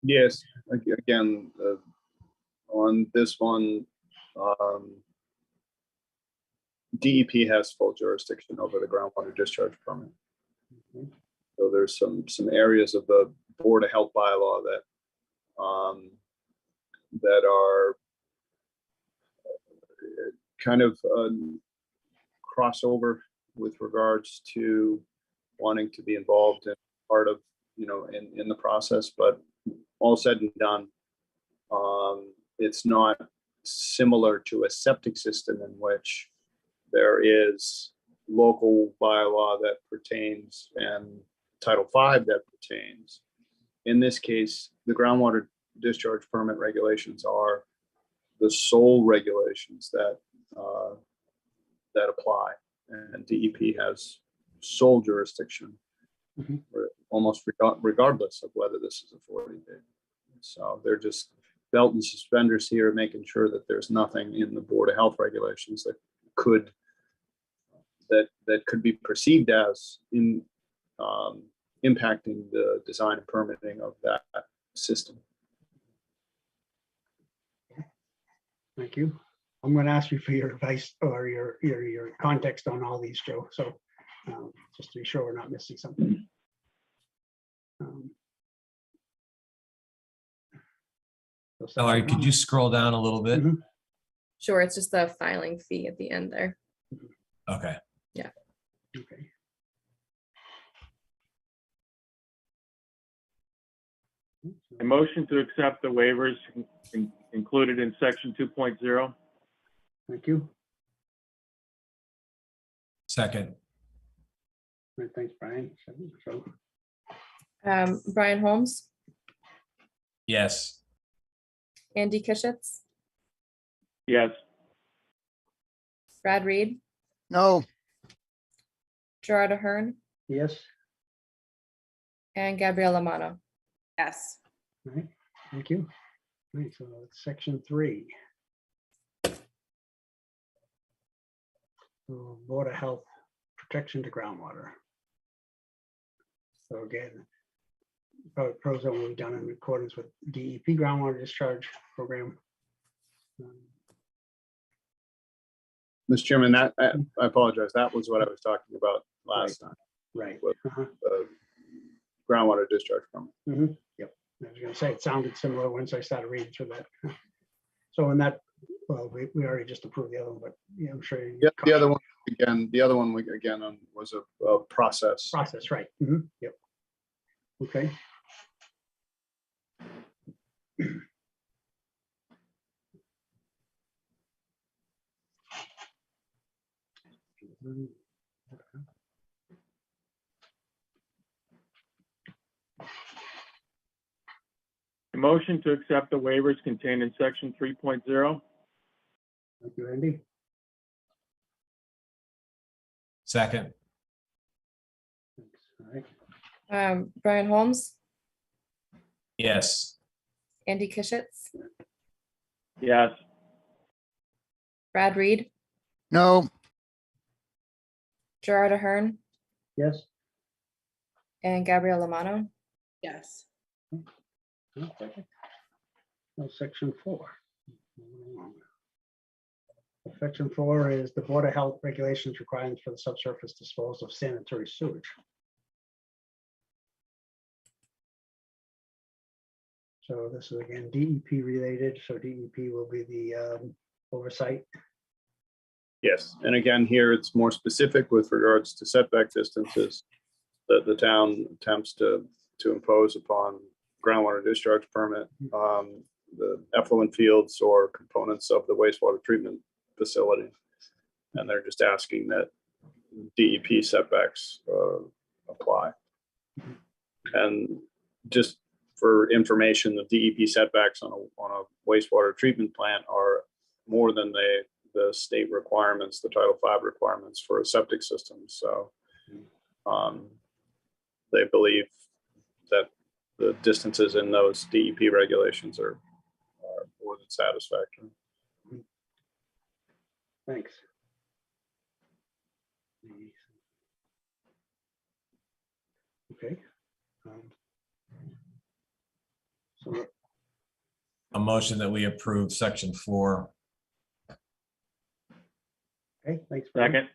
Yes, again, on this one, DEP has full jurisdiction over the groundwater discharge permit. Mhm. So there's some areas of the Board of Health bylaw that that are kind of crossover with regards to wanting to be involved in part of, in the process, but all said and done, it's not similar to a septic system in which there is local bylaw that pertains and Title V that pertains. In this case, the groundwater discharge permit regulations are the sole regulations that that apply, and DEP has sole jurisdiction, Mhm. almost regardless of whether this is a 40B. So they're just belt and suspenders here, making sure that there's nothing in the Board of Health regulations that could be perceived as impacting the design and permitting of that system. Thank you. I'm going to ask you for your advice or your context on all these, Joe. So just to be sure we're not missing something. So Valerie, section could you 1. scroll down a little bit? Mhm. Sure, it's just the filing fee at the end there. Okay. Okay. A motion to accept the waivers included in section 2.0. Thank you. Second. All right, thanks, Brian. So, Brian Holmes, Yes. Andy Kishitz, Yes. Brad Reed, no, Gerard Ahern, yes. and Gabrielle Lamano. Yes. All right, thank you. All right, so it's section 3. So Board of Health protection to groundwater. So again, pros will be done in accordance with DEP groundwater discharge program. Mr. Chairman, I apologize. That was what I was talking about last time. Right. With Uh-huh. Groundwater discharge permit. Yep. I was gonna say, it sounded similar once I started reading through that. So in that, well, we already just approved the other one, but yeah, I'm sure. Yeah, the other one was a process. Process, right. Yep. Okay. A motion to accept the waivers contained in section 3.0. Thank you, Andy. Second, Thanks. All right. Brian Holmes, yes. Andy Kishitz, Yes. Brad Reed, No, Gerard Ahern, Yes. and Gabrielle Lamano. Yes. Okay. Now, section 4. Section 4 is the Board of Health regulations requirements for the subsurface disposal of sanitary sewage. So this is again DEP related, so DEP will be the oversight. Yes, and again, here it's more specific with regards to setback distances that the town attempts to impose upon groundwater discharge permit, the effluent fields or components of the wastewater treatment facility. And they're just asking that DEP setbacks apply. And just for information, the DEP setbacks on a wastewater treatment plant are more than the state requirements, the Title V requirements for a septic system. So they believe that the distances in those DEP regulations are more than satisfactory. Thanks. Okay. So A motion that we approve section 4. okay, thanks. Brian.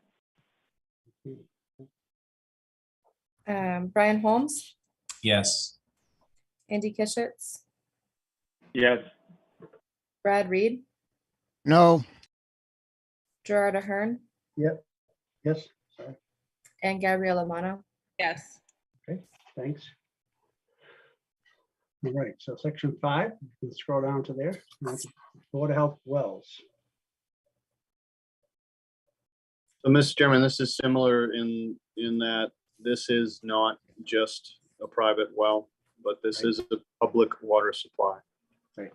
Second. Brian Holmes, Yes. Andy Kishitz, Yes. Brad Reed, no, Gerard Ahern, Yep. Yes. Sorry. and Gabrielle Lamano. Yes. Okay, thanks. All right, so section 5, you can scroll down to there. That's Board of Health wells. So, Mr. Chairman, this is similar in that this is not just a private well, but this is a public water supply. Right.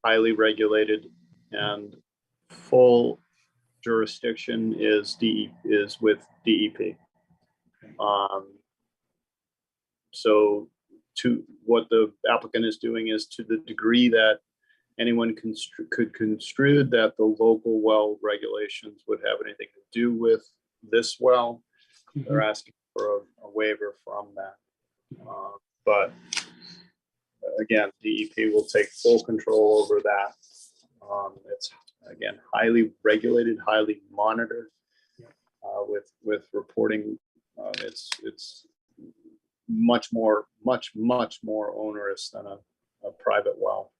Highly regulated, and full jurisdiction is with DEP. So to what the applicant is doing is, to the degree that anyone could construe that the local well regulations would have anything to do with this well, they're asking for a waiver from that. But again, DEP will take full control over that. It's again highly regulated, highly monitored, with reporting. It's much more onerous than a private well.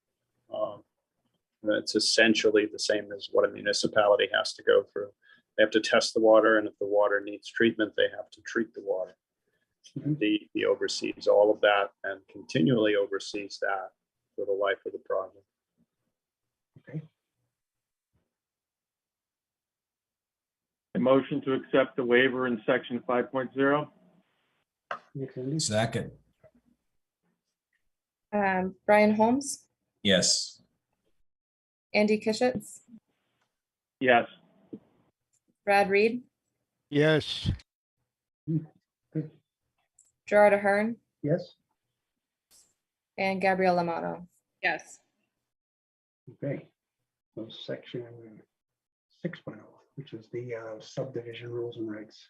It's essentially the same as what a municipality has to go through. They have to test the water, and if the water needs treatment, they have to treat the water. DEP oversees all of that and continually oversees that for the life of the project. Okay. A motion to accept the waiver in section 5.0. Thanks, Andy. Second, Brian Holmes, yes. Andy Kishitz, Yes. Brad Reed, yes, Gerard Ahern, Yes. and Gabrielle Lamano. Yes. Okay. So section 6.0, which is the subdivision rules and regs.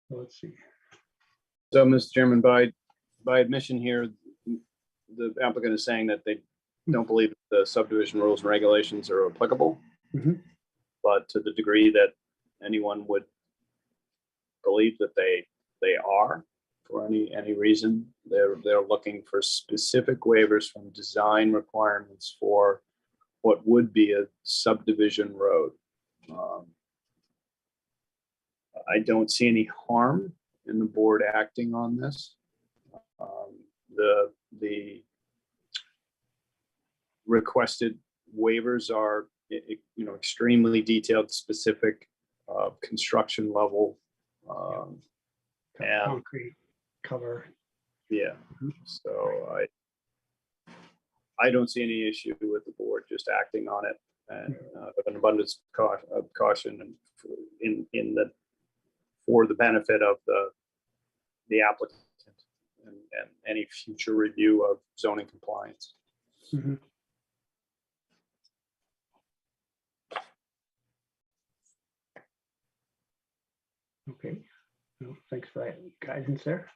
So let's see. So, Mr. Chairman, by admission here, the applicant is saying that don't believe the subdivision rules and regulations are applicable. Mhm. But to the degree that anyone would believe that they are, for any reason, they're looking for specific waivers from design requirements for what would be a subdivision road. I don't see any harm in the board acting on this. The requested waivers are, extremely detailed, specific, construction level. And Concrete cover. yeah, so I don't see any issue with the board just acting on it, and with an abundance of caution, and in the for the benefit of the applicant and any future review of zoning compliance. Mhm. Okay, well, thanks for that guidance there.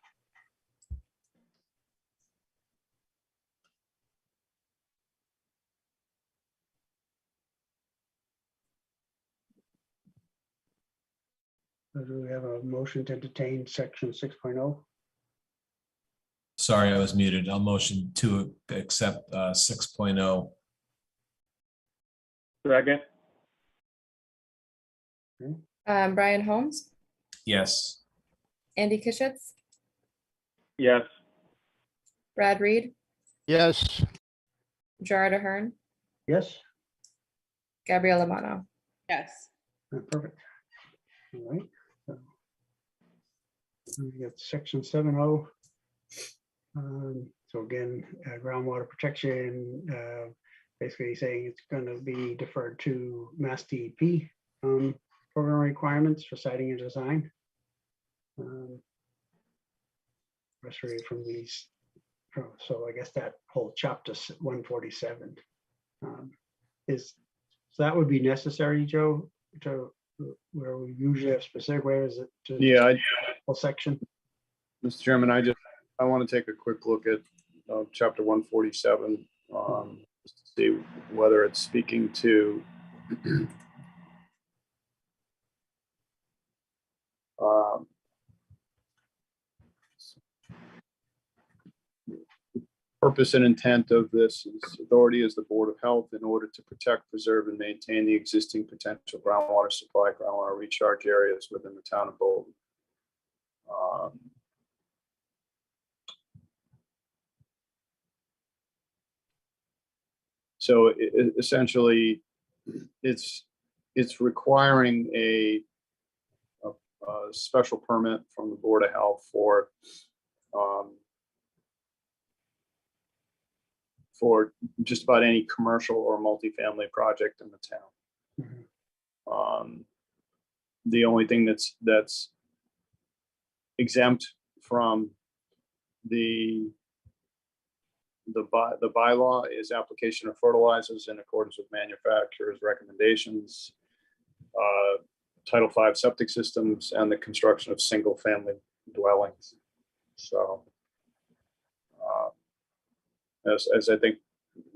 Do we have a motion to entertain section 6.0? Sorry, I was muted. I'll motion to accept 6.0. Second, Brian Holmes, Yes. Andy Kishitz, yes. Brad Reed, Yes, Gerard Ahern, Yes. Gabriella Mano. Yes. Perfect. All right. So we got section 7.0. So again, groundwater protection, basically saying it's going to be deferred to Mass DEP program requirements for siting and design. Restoration from these. So I guess that whole chapter 147 is, so that would be necessary, Joe, to where we usually have specific waivers to Yeah, whole section. Mr. Chairman, I want to take a quick look at chapter 147, just to see whether it's speaking to purpose and intent of this authority is the Board of Health in order to protect, preserve, and maintain the existing potential groundwater supply, groundwater recharge areas within the town of Bolton. So essentially, it's requiring a special permit from the Board of Health for just about any commercial or multifamily project in the town. Mhm. The only thing that's exempt from the bylaw is application of fertilizers in accordance with manufacturer's recommendations, Title V septic systems, and the construction of single-family dwellings. So, as I think,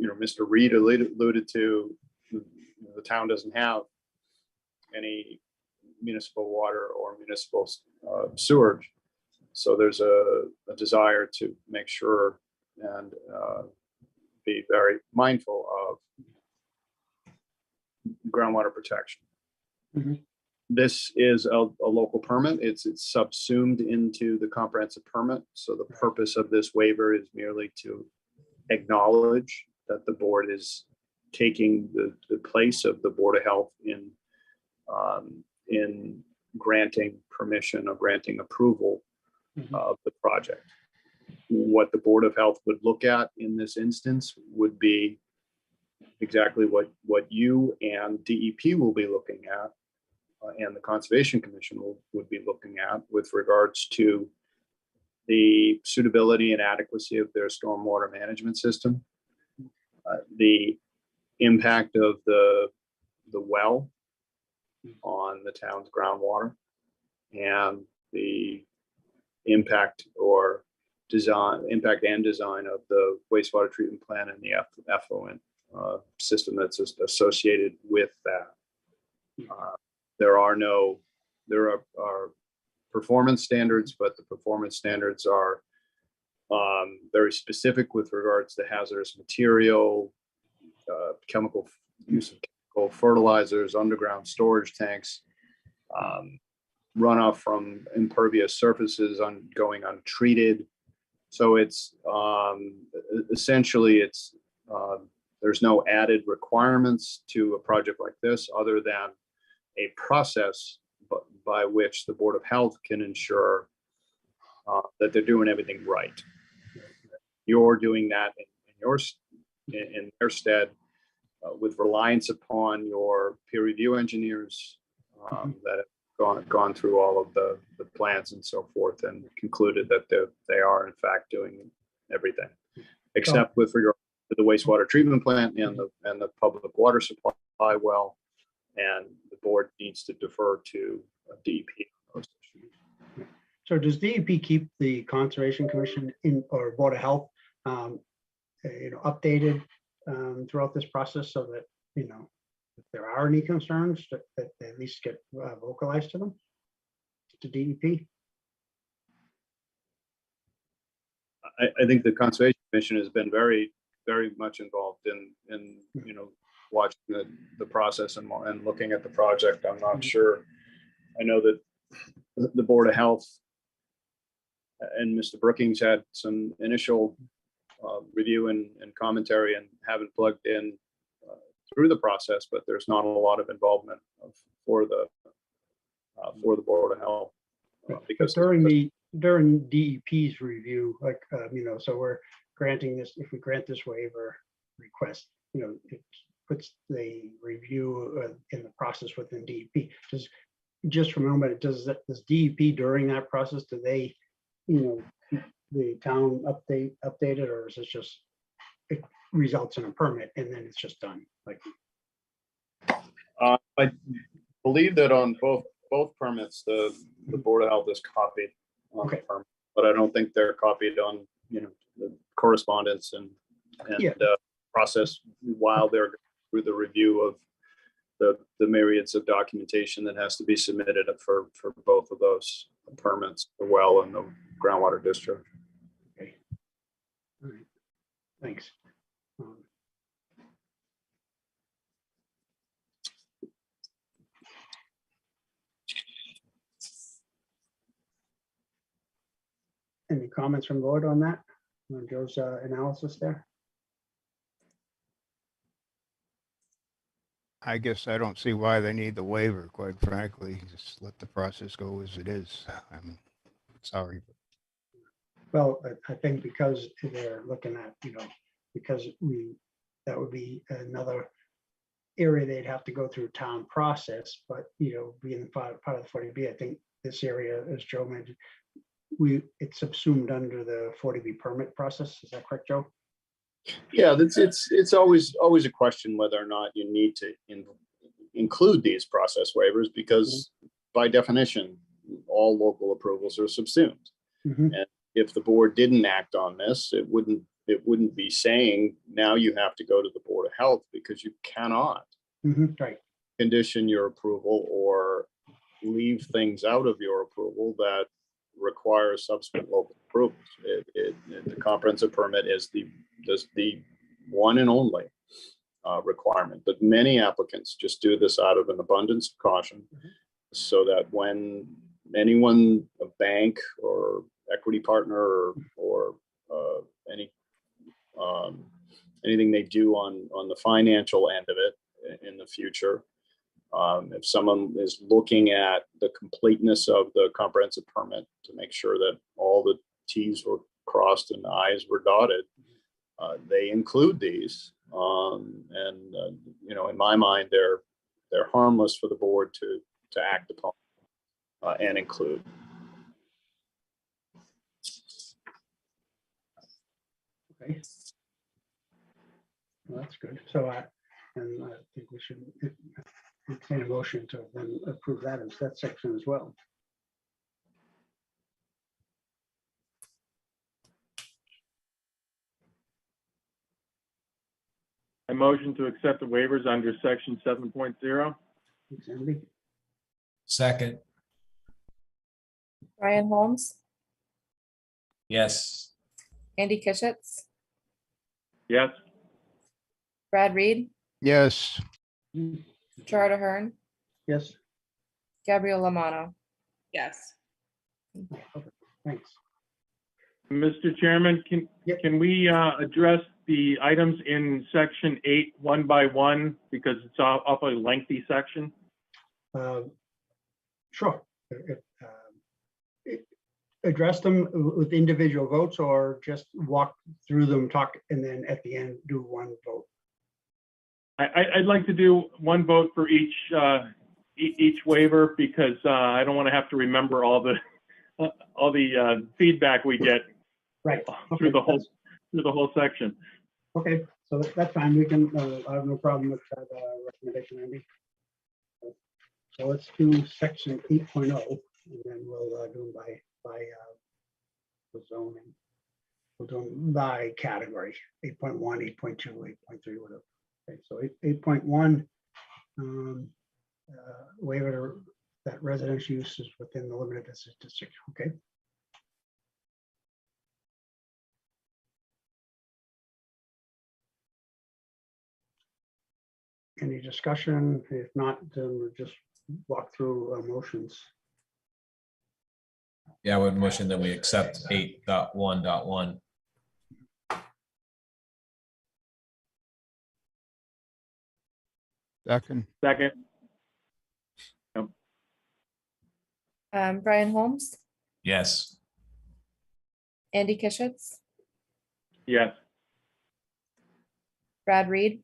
Mr. Reed alluded to, the town doesn't have any municipal water or municipal sewage. So there's a desire to make sure and be very mindful of groundwater protection. Mhm. This is a local permit. It's subsumed into the comprehensive permit. So the purpose of this waiver is merely to acknowledge that the board is taking the place of the Board of Health in granting permission or granting approval of the project. What the Board of Health would look at in this instance would be exactly what you and DEP will be looking at, and the Conservation Commission would be looking at with regards to the suitability and adequacy of their stormwater management system, the impact of the well on the town's groundwater, and the impact or design, impact and design of the wastewater treatment plant and the effluent system that's associated with that. There are performance standards, but the performance standards are very specific with regards to hazardous material, chemical use of chemical fertilizers, underground storage tanks, runoff from impervious surfaces going untreated. So it's essentially there's no added requirements to a project like this other than a process by which the Board of Health can ensure that they're doing everything right. You're doing that in their stead with reliance upon your peer review engineers that have gone through all of the plans and so forth and concluded that they are in fact doing everything, except with regard to the wastewater treatment plant and the public water supply well, and the board needs to defer to DEP on those issues. So does DEP keep the Conservation Commission or Board of Health, updated throughout this process so that, if there are any concerns that they at least get vocalized to them, to DEP? I think the Conservation Commission has been very, very much involved in watching the process and looking at the project. I'm not sure. I know that the Board of Health and Mr. Brookings had some initial review and commentary and haven't plugged in through the process, but there's not a lot of involvement for the Board of Health because during DEP's review, so we're granting this, if we grant this waiver request, it puts the review in the process within DEP. Just for a moment, does DEP during that process, do they, the town updated, or is it just, it results in a permit and then it's just done? I believe that on both permits, the Board of Health is copied on the permit, but I don't think they're copied on, the correspondence and process while they're going through the review of the myriads of documentation that has to be submitted for both of those permits, the well and the groundwater discharge. Okay. All right. Thanks. Any comments from the board on that? On Joe's analysis there? I guess I don't see why they need the waiver, quite frankly. Just let the process go as it is. I'm sorry. Well, I think because they're looking at, because that would be another area they'd have to go through town process, but, being part of the 40B, I think this area, as Joe mentioned, it's subsumed under the 40B permit process. Is that correct, Joe? Yeah, it's always a question whether or not you need to include these process waivers, because by definition, all local approvals are subsumed. And if the board didn't act on this, it wouldn't be saying now you have to go to the Board of Health, because you cannot Right. condition your approval or leave things out of your approval that require subsequent local approvals. The comprehensive permit is the one and only requirement, but many applicants just do this out of an abundance of caution, so that when anyone, a bank or equity partner or anything they do on the financial end of it in the future, if someone is looking at the completeness of the comprehensive permit to make sure that all the T's were crossed and the I's were dotted, they include these. In my mind, they're harmless for the board to act upon and include. Okay. Well, that's good. So I think we should entertain a motion to then approve that section as well. I motion to accept the waivers under section 7.0. Thanks, Andy. Second, Brian Holmes, yes. Andy Kishitz, Yes, Brad Reed, yes, Gerard Ahern, Yes, Gabrielle Lamano. Yes. thanks. Mr. Chairman, Yep. can we address the items in section 8 one by one, because it's a lengthy section? Sure. Address them with individual votes or just walk through them, talk, and then at the end do one vote. I'd like to do one vote for each waiver, because I don't want to have to remember all the feedback we get Right. through the Okay, whole section. Okay, so that's fine. We can, I have no problem with that recommendation, Andy. So let's do section 8.0, and then we'll do them by the zoning. We'll do them by category, 8.1, 8.2, 8.3, whatever. Okay, so 8.1, waiver that residential use is within the limited business district, okay? Any discussion? If not, then we'll just walk through motions. Yeah, I would motion that we accept 8.1.1. second, Second, Brian Holmes, Yes. Andy Kishitz, yes, Brad Reed,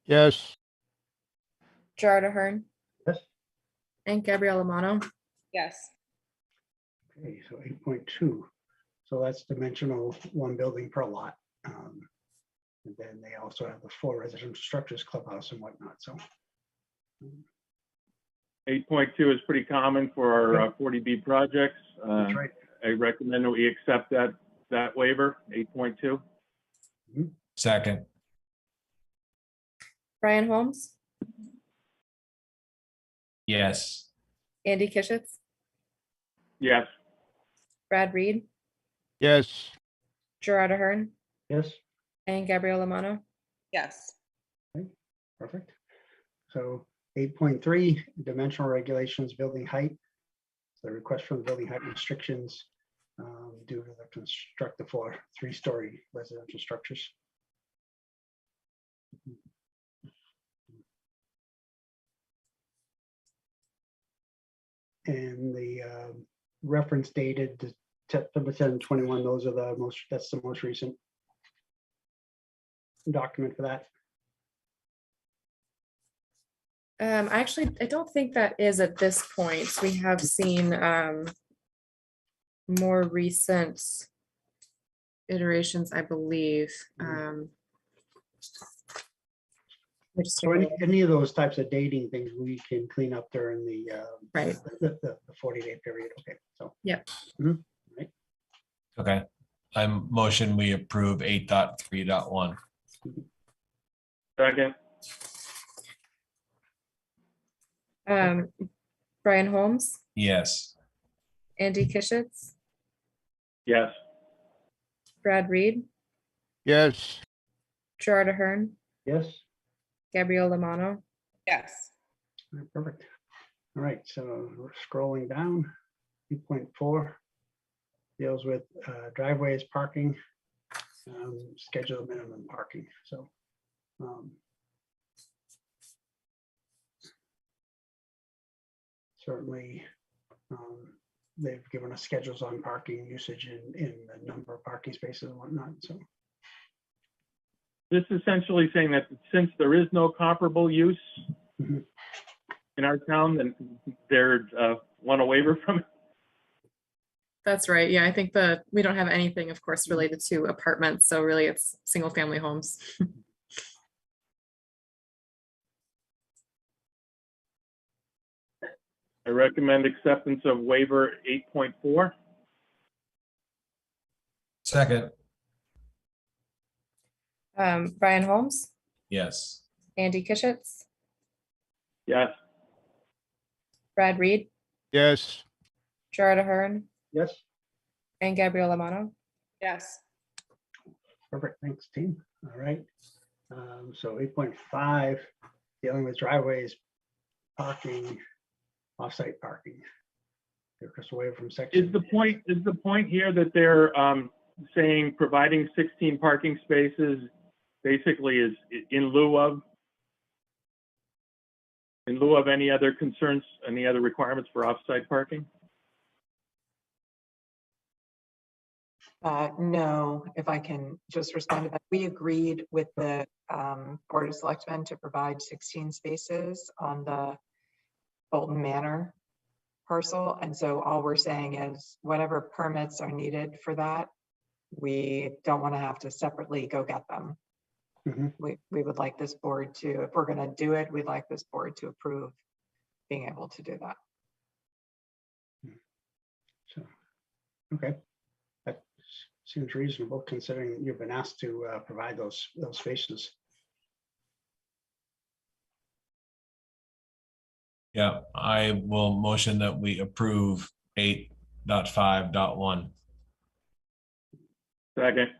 yes, Gerard Ahern, Yes. and Gabrielle Lamano. Yes. Okay, so 8.2. So that's dimensional, one building per lot. And then they also have the 4 residential structures, clubhouse and whatnot, so. 8.2 is pretty common for our 40B projects. That's right. I recommend that we accept that waiver, 8.2. Second, Brian Holmes, yes. Andy Kishitz, Yes, Brad Reed, yes, Gerard Ahern, Yes, and Gabrielle Lamano. Yes. perfect. So 8.3, dimensional regulations, building height. The request from building height restrictions due to the construct the 4 3-story residential structures. And the reference dated to September 7, 21, those are the most, that's the most recent document for that. I don't think that is at this point. We have seen more recent iterations, I believe. So any of those types of dating things we can clean up during the Right. the 40-day period. Okay, so. Yep. Right. Okay. I motion we approve 8.3.1. second, Brian Holmes, Yes. Andy Kishitz, yes, Brad Reed, yes, Gerard Ahern, Yes. Gabrielle Lamano. Yes. All right, perfect. All right, so we're scrolling down. 2.4 deals with driveways, parking, schedule minimum parking. So certainly they've given us schedules on parking usage in the number of parking spaces and whatnot. So this is essentially saying that since there is no comparable use Mhm. in our town, then they're want a waiver from it. That's right. Yeah, I think we don't have anything, of course, related to apartments. So really it's single family homes. I recommend acceptance of waiver 8.4. Second, Brian Holmes, Yes. Andy Kishitz, Yes. Brad Reed, yes, Gerard Ahern, Yes, and Gabrielle Lamano. Yes. perfect. Thanks, team. All right. So 8.5, dealing with driveways, parking, off-site parking. Request a waiver from section. Is the point here that they're saying providing 16 parking spaces basically is in lieu of any other concerns, any other requirements for off-site parking? No, if I can just respond to that. We agreed with the Board of Selectmen to provide 16 spaces on the Bolton Manor parcel. And so all we're saying is whatever permits are needed for that, we don't want to have to separately go get them. Mhm. We would like this board to, if we're going to do it, we'd like this board to approve being able to do that. So, okay. That seems reasonable considering you've been asked to provide those spaces. Yeah, I will motion that we approve 8.5.1. Second.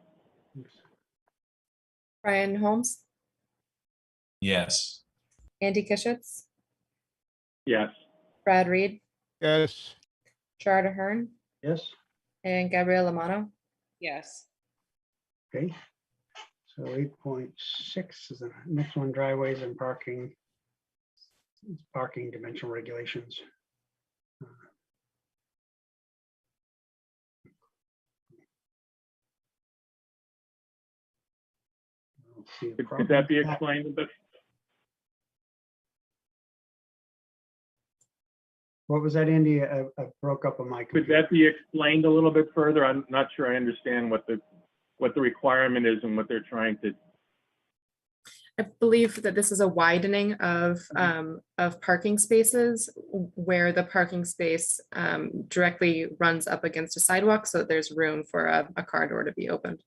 Brian Holmes, Yes. Andy Kishitz, Yes. Brad Reed, yes, Gerard Ahern, Yes, and Gabrielle Lamano. Yes. okay. So 8.6 is the next one, driveways and parking. Parking dimensional regulations. Let's see the Could that be problem. explained a bit? What was that, Andy? I broke up on my Could computer. that be explained a little bit further? I'm not sure I understand what the requirement is and what they're trying to. I believe that this is a widening of parking spaces where the parking space directly runs up against a sidewalk, so that there's room for a car door to be opened.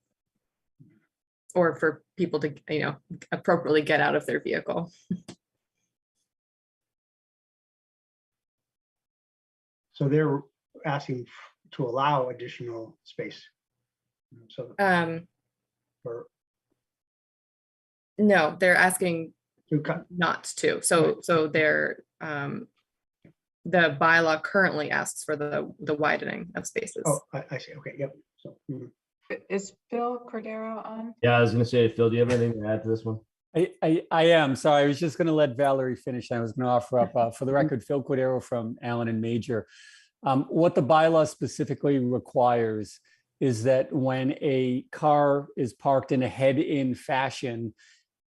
Or for people to, appropriately get out of their vehicle. So they're asking to allow additional space. So for No, they're asking to cut, not to. So they're the bylaw currently asks for the widening of spaces. oh, I see. Okay, yep. So Is Phil Cordero on? Yeah, I was gonna say, Phil, do you have anything to add to this one? I am. Sorry, I was just going to let Valerie finish. I was going to offer up, for the record, Phil Cordero from Allen and Major. What the bylaw specifically requires is that when a car is parked in a head-in fashion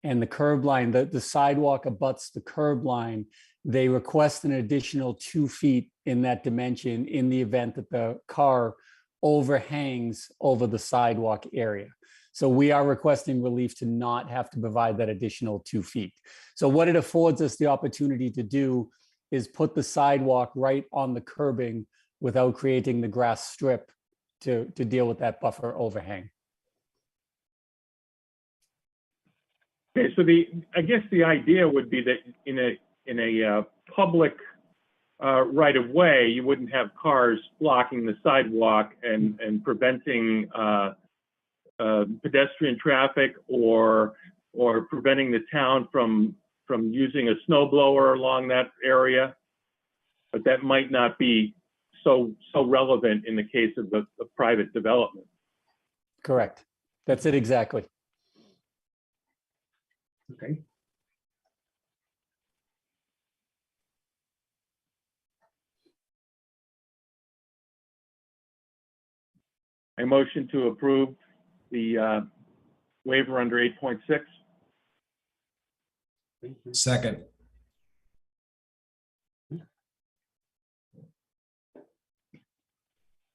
and the curb line, the sidewalk abuts the curb line, they request an additional 2 feet in that dimension in the event that the car overhangs over the sidewalk area. So we are requesting relief to not have to provide that additional 2 feet. So what it affords us the opportunity to do is put the sidewalk right on the curbing without creating the grass strip to deal with that buffer overhang. Okay, so I guess the idea would be that in a public right of way, you wouldn't have cars blocking the sidewalk and preventing pedestrian traffic or preventing the town from using a snow blower along that area. But that might not be so relevant in the case of the private development. Correct. That's it exactly. okay. I motion to approve the waiver under 8.6. Second.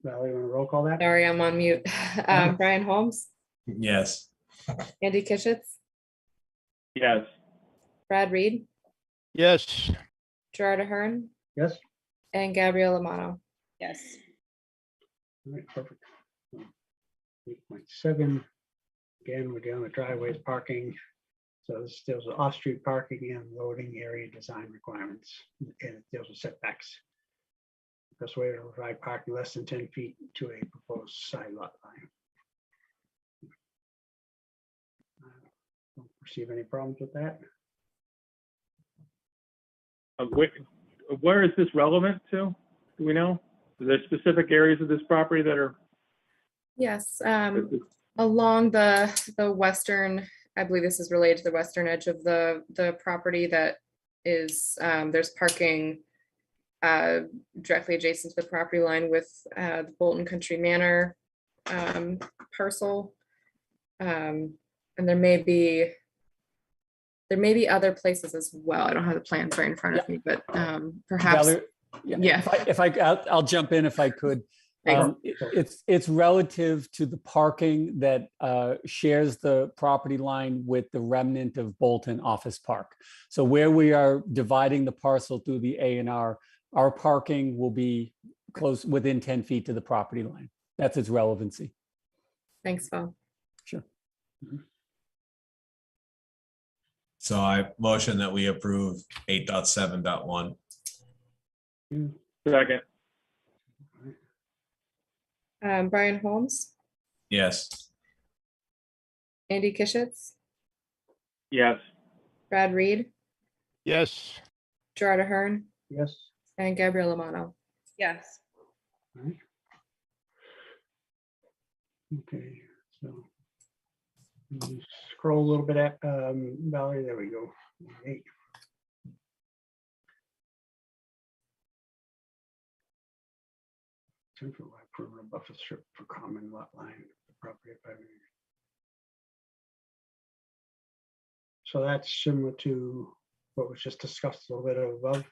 Valerie, you want to roll call that? Sorry, I'm on mute. Brian Holmes, Yes. Andy Kishitz, Yes. Brad Reed, yes, Gerard Ahern, Yes. and Gabrielle Lamano. Yes. All right, perfect. 8.7. Again, we're dealing with driveways, parking, So this deals with off-street parking and loading area design requirements, and it deals with setbacks. Best way to provide parking less than 10 feet to a proposed side lot line. Don't perceive any problems with that. Where is this relevant to? Do we know? Are there specific areas of this property that are? Yes, along the western, I believe this is related to the western edge of the property that is, there's parking directly adjacent to the property line with the Bolton Country Manor parcel. And there may be other places as well. I don't have the plans right in front of me, but perhaps. Valerie, Yeah. I'll jump in if I could. Thanks. It's relative to the parking that shares the property line with the remnant of Bolton Office Park. So where we are dividing the parcel through the A&R, our parking will be close within 10 feet to the property line. That's its relevancy. Thanks, Phil. Sure. So I motion that we approve 8.7.1. Second. Brian Holmes, Yes. Andy Kishitz, Yes. Brad Reed, Yes. Gerard Ahern, Yes. and Gabrielle Amano. Yes. All right. Okay, so scroll a little bit at Valerie. There we go. All right. Central perimeter buffer strip for common lot line property. So that's similar to what was just discussed a little bit above,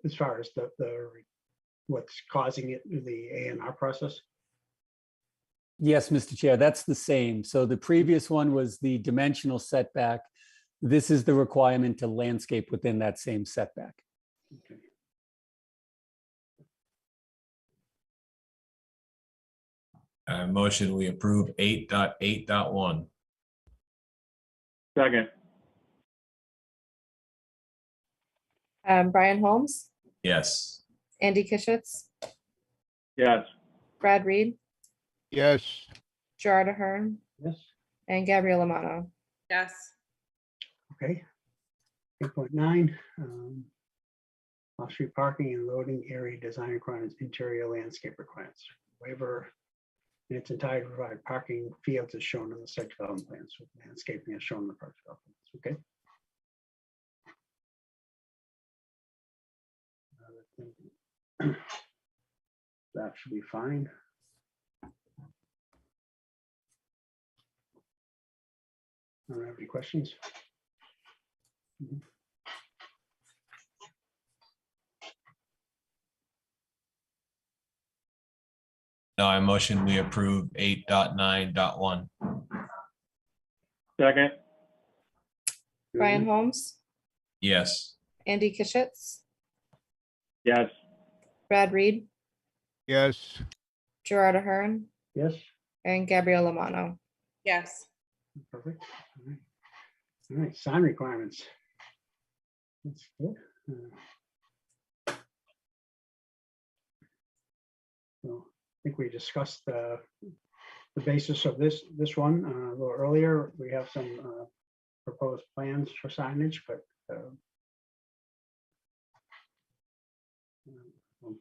as far as the what's causing it, the A&R process. Yes, Mr. Chair, that's the same. So the previous one was the dimensional setback. This is the requirement to landscape within that same setback. Okay. Motion we approve 8.8.1. Second. Brian Holmes, Yes. Andy Kishitz, Yes. Brad Reed, Yes. Gerard Ahern, Yes. and Gabrielle Amano. Yes. Okay. 8.9, off-street parking and loading area design requirements, interior landscape requirements. Waiver in its entirety to provide parking fields as shown on the site development plans, with landscaping as shown in the park development plans. Okay. That should be fine. I don't have any questions. No, I motion we approve 8.9.1. Second. Brian Holmes, Yes. Andy Kishitz, Yes. Brad Reed, Yes. Gerard Ahern, Yes. and Gabrielle Amano. Yes. Perfect. All right, sign requirements. That's good. So I think we discussed the basis of this one a little earlier. We have some proposed plans for signage, but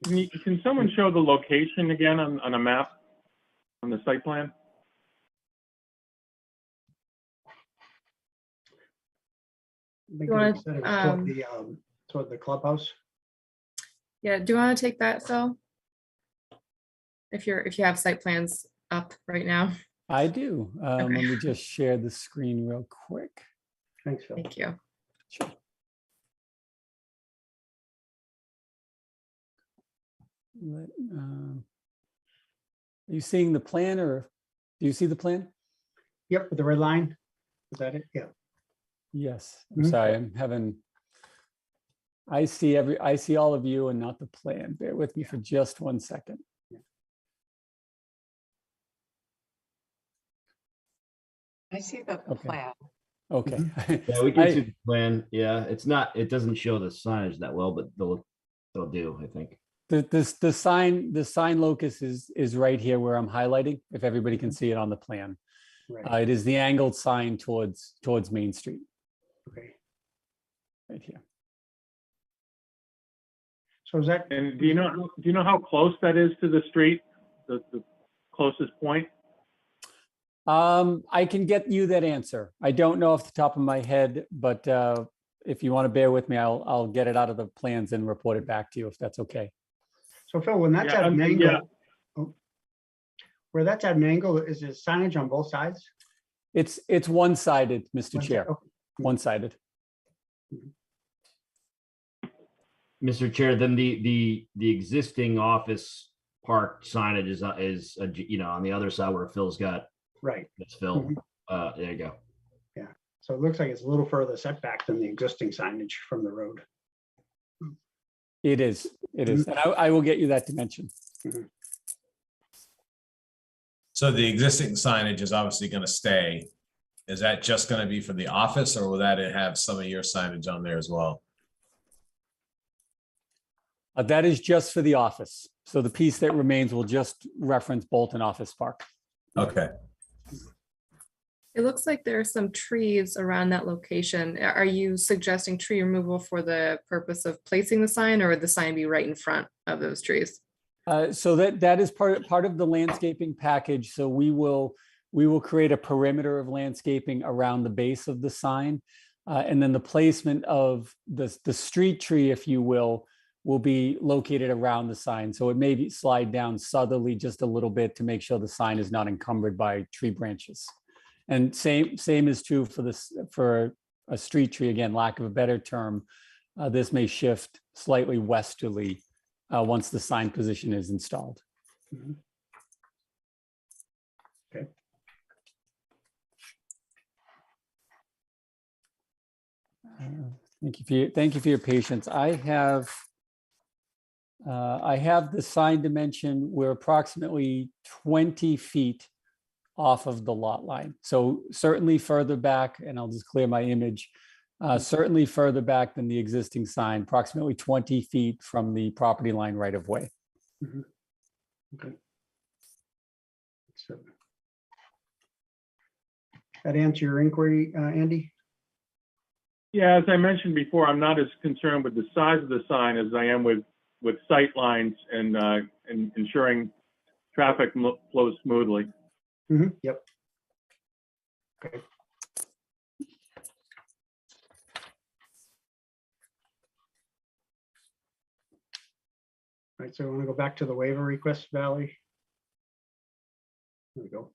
Can someone show the location again on a map, on the site plan? I think You we wanna, said it was toward the clubhouse. Yeah, do you want to take that, Phil? If you have site plans up right now. I do. Let Okay. me just share the screen real quick. Thanks, Phil. Thank you. Sure. Are you seeing the plan, or do you see the plan? Yep, with the red line. Is that it? Yeah. Yes, I'm Mhm. sorry, I'm having. I see all of you and not the plan. Bear with me for just 1 second. I see the Okay. plan. Okay. Yeah, we can I- see the plan. Yeah, it's not, it doesn't show the signage that well, but they'll do, I think. The sign locus is right here where I'm highlighting, if everybody can see it on the plan. Right, It is the angled sign towards Main Street, okay. right here. So is that, And do you know how close that is to the street, the closest point? I can get you that answer. I don't know off the top of my head, but if you want to bear with me, I'll get it out of the plans and report it back to you if that's okay. so Phil, when that's Yeah, at an yeah. angle, oh, where that's at an angle, is there signage on both sides? It's one-sided, Mr. One side, Chair, okay. one-sided. Mr. Chair, then the existing office park signage is on the other side where Phil's got, Right, that's Phil. Mhm. There you go. so it looks like it's a little further setback than the existing signage from the road. It is, and I will get you that dimension. So the existing signage is obviously going to stay. Is that just going to be for the office, or will that have some of your signage on there as well? That is just for the office. So the piece that remains will just reference Bolton Office Park. Okay. It looks like there are some trees around that location. Are you suggesting tree removal for the purpose of placing the sign, or would the sign be right in front of those trees? So that is part of the landscaping package. So we will create a perimeter of landscaping around the base of the sign. And then the placement of the street tree, if you will be located around the sign. So it may be slide down southerly just a little bit to make sure the sign is not encumbered by tree branches. And same is true for a street tree. Again, lack of a better term, this may shift slightly westerly once the sign position is installed. Mhm. Okay. Thank you for your patience. I have the sign dimension. We're approximately 20 feet off of the lot line. So certainly further back, and I'll just clear my image, certainly further back than the existing sign, approximately 20 feet from the property line right of way. Mhm. Okay. So that answer your inquiry, Andy? Yeah, as I mentioned before, I'm not as concerned with the size of the sign as I am with sight lines and ensuring traffic flows smoothly. Yep. Okay. Right, so I want to go back to the waiver request, Valley. There we go.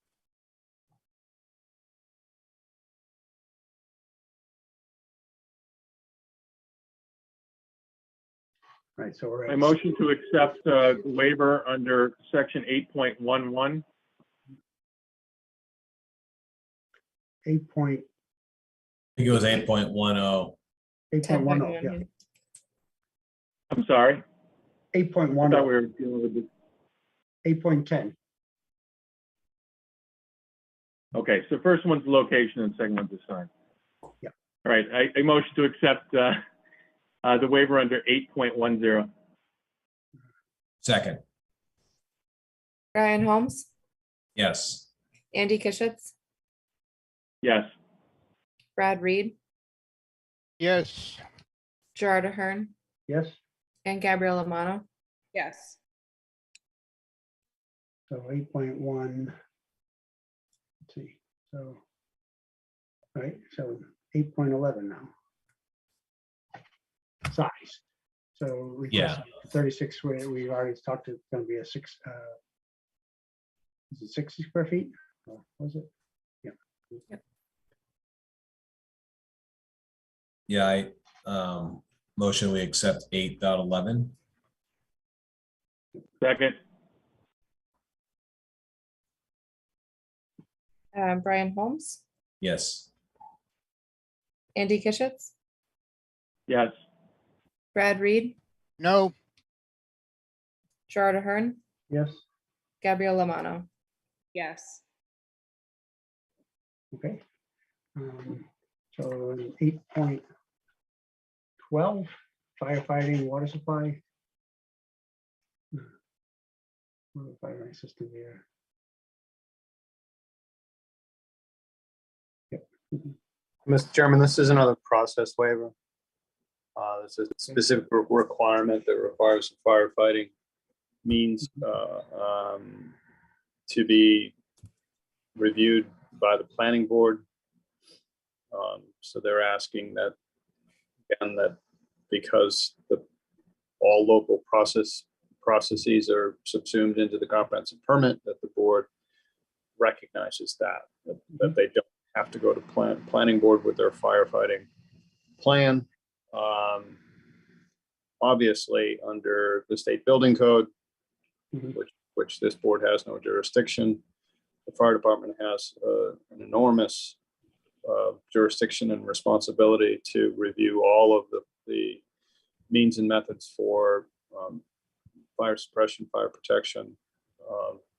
Right, so we're I at motion to accept waiver under section 8.11. 8.10. I think it was 8.10. 8.10, yeah, I'm sorry. I 8.10, thought we were dealing with this. 8.10. Okay, so first one's location and second one's the sign. Yeah. All right, I motion to accept the waiver under 8.10. Second, Brian Holmes, yes. Andy Kishitz, Yes. Brad Reed, Yes, Gerard Ahern, Yes, and Gabrielle Amano. Yes. so 8.1. Let's see, so, right, so 8.11 now. Size. So Yeah. 36 square, we already talked, it's gonna be a is it 60 square feet? Or was it? Yeah, I motion we accept 8.11. Second. Brian Holmes, Yes. Andy Kishitz, Yes. Brad Reed, no, Gerard Ahern, Yes, Gabrielle Amano. Yes. okay. So in 8.12, firefighting, water supply. Firing system here. Yep. Mr. Chairman, this is another process waiver. This is a specific requirement that requires the firefighting means to be reviewed by the planning board. So they're asking that, again, that because all local processes are subsumed into the comprehensive permit, that the board recognizes that they don't have to go to planning board with their firefighting plan. Obviously, under the state building code, which this board has no jurisdiction, the fire department has an enormous jurisdiction and responsibility to review all of the means and methods for fire suppression, fire protection,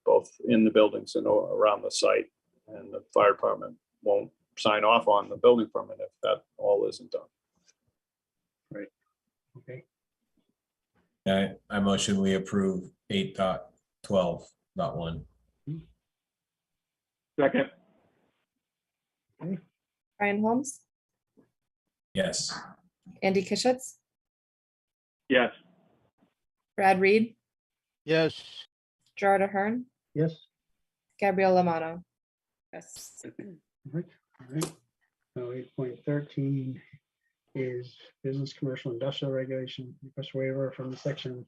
both in the buildings and around the site. And the fire department won't sign off on the building permit if that all isn't done. Right. Okay. I motion we approve 8.12.1. Second, Brian Holmes, Yes. Andy Kishitz, yes. Brad Reed, Yes. Gerard Ahern, Yes. Gabrielle Lamano. Yes. All right. So 8.13 is business, commercial, industrial regulation, request waiver from the section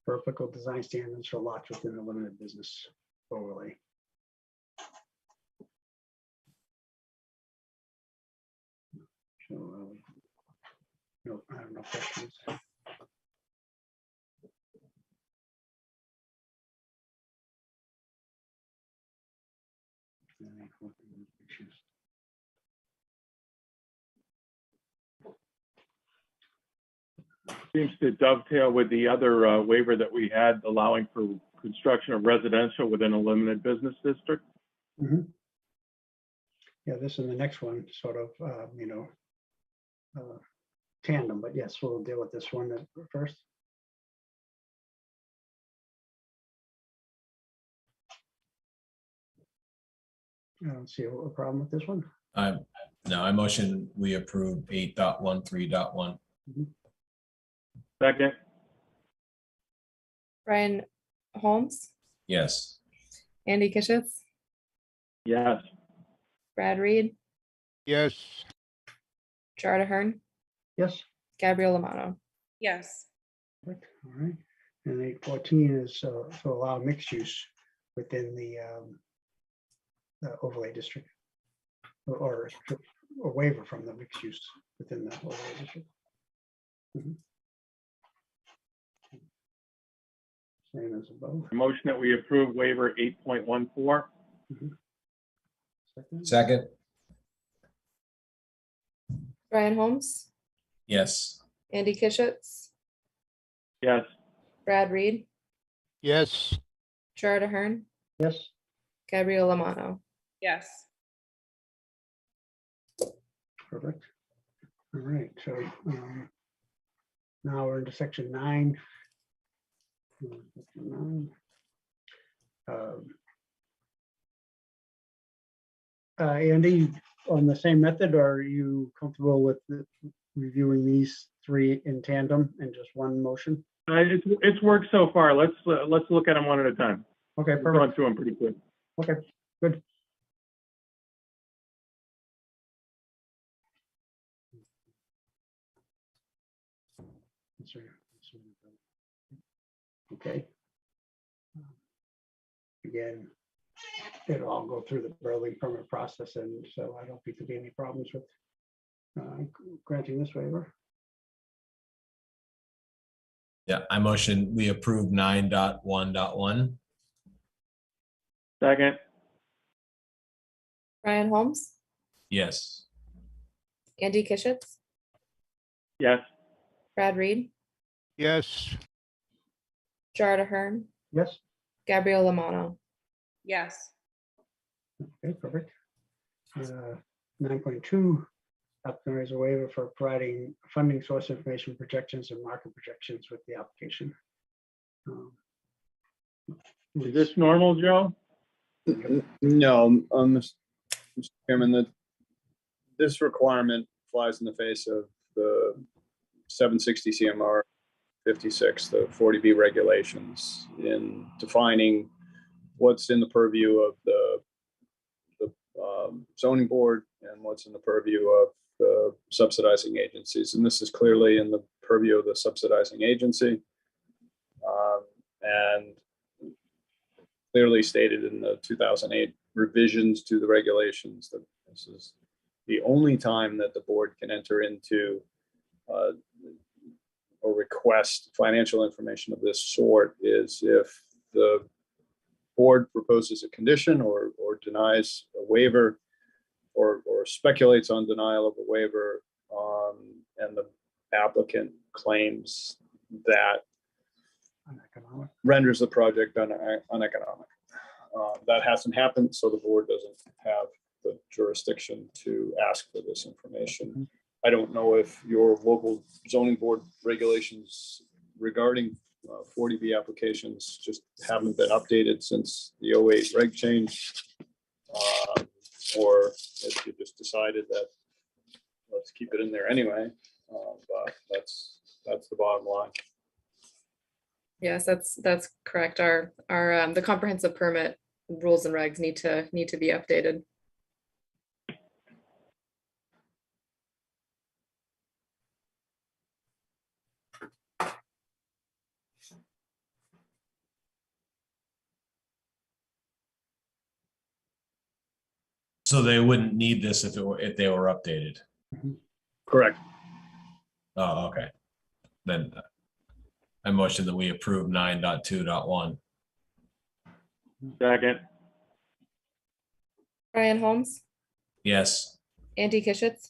for applicable design standards for lots within the limited business overlay. So, no, I have no questions. Seems to dovetail with the other waiver that we had allowing for construction of residential within a limited business district. Mhm. Yeah, this and the next one sort of, tandem, but yes, we'll deal with this one first. I don't see a problem with this one. No, I motion we approve 8.13.1. Second, Brian Holmes, Yes. Andy Kishitz, yes. Brad Reed, Yes. Gerard Ahern, Yes. Gabrielle Lamano. yes, All right. And 8.14 is to allow mixed use within the overlay district, or a waiver from the mixed use within the overlay district. Same as above. I motion that we approve waiver 8.14. Second. Brian Holmes, Yes. Andy Kishitz, Yes. Brad Reed, Yes. Gerard Ahern, Yes. Gabrielle Lamano. yes, Perfect. All right, so now we're into section 9. Andy, on the same method, or are you comfortable with reviewing these three in tandem in just one motion? It's worked so far. Let's look at them one at a time. Okay, We're going perfect. through them pretty quick. Okay, good. Okay. Again, it'll all go through the building permit process, and so I don't think there'll be any problems with granting this waiver. Yeah, I motion we approve 9.1.1. Second, Brian Holmes, Yes. Andy Kishitz, yes. Brad Reed, Yes. Gerard Ahern, Yes. Gabrielle Lamano. yes, Okay, perfect. 9.2 applicant raise a waiver for providing funding source information, projections, and market projections with the application. Is this normal, Joe? No, Mr. Chairman, this requirement flies in the face of the 760 CMR 56, the 40B regulations in defining what's in the purview of the zoning board and what's in the purview of the subsidizing agencies. And this is clearly in the purview of the subsidizing agency. And clearly stated in the 2008 revisions to the regulations that this is the only time that the board can enter into or request financial information of this sort is if the board proposes a condition or denies a waiver or speculates on denial of a waiver, and the applicant claims that Uneconomic. renders the project uneconomic. That hasn't happened, so the board doesn't have the jurisdiction to ask for this information. I don't know if your local zoning board regulations regarding 40B applications just haven't been updated since the 08 reg change, or if you just decided that let's keep it in there anyway. But that's the bottom line. Yes, that's correct. Our the comprehensive permit rules and regs need to be updated. So they wouldn't need this if they were updated. Correct. Oh, okay. Then I motion that we approve 9.2.1. Second, Brian Holmes, Yes. Andy Kishitz,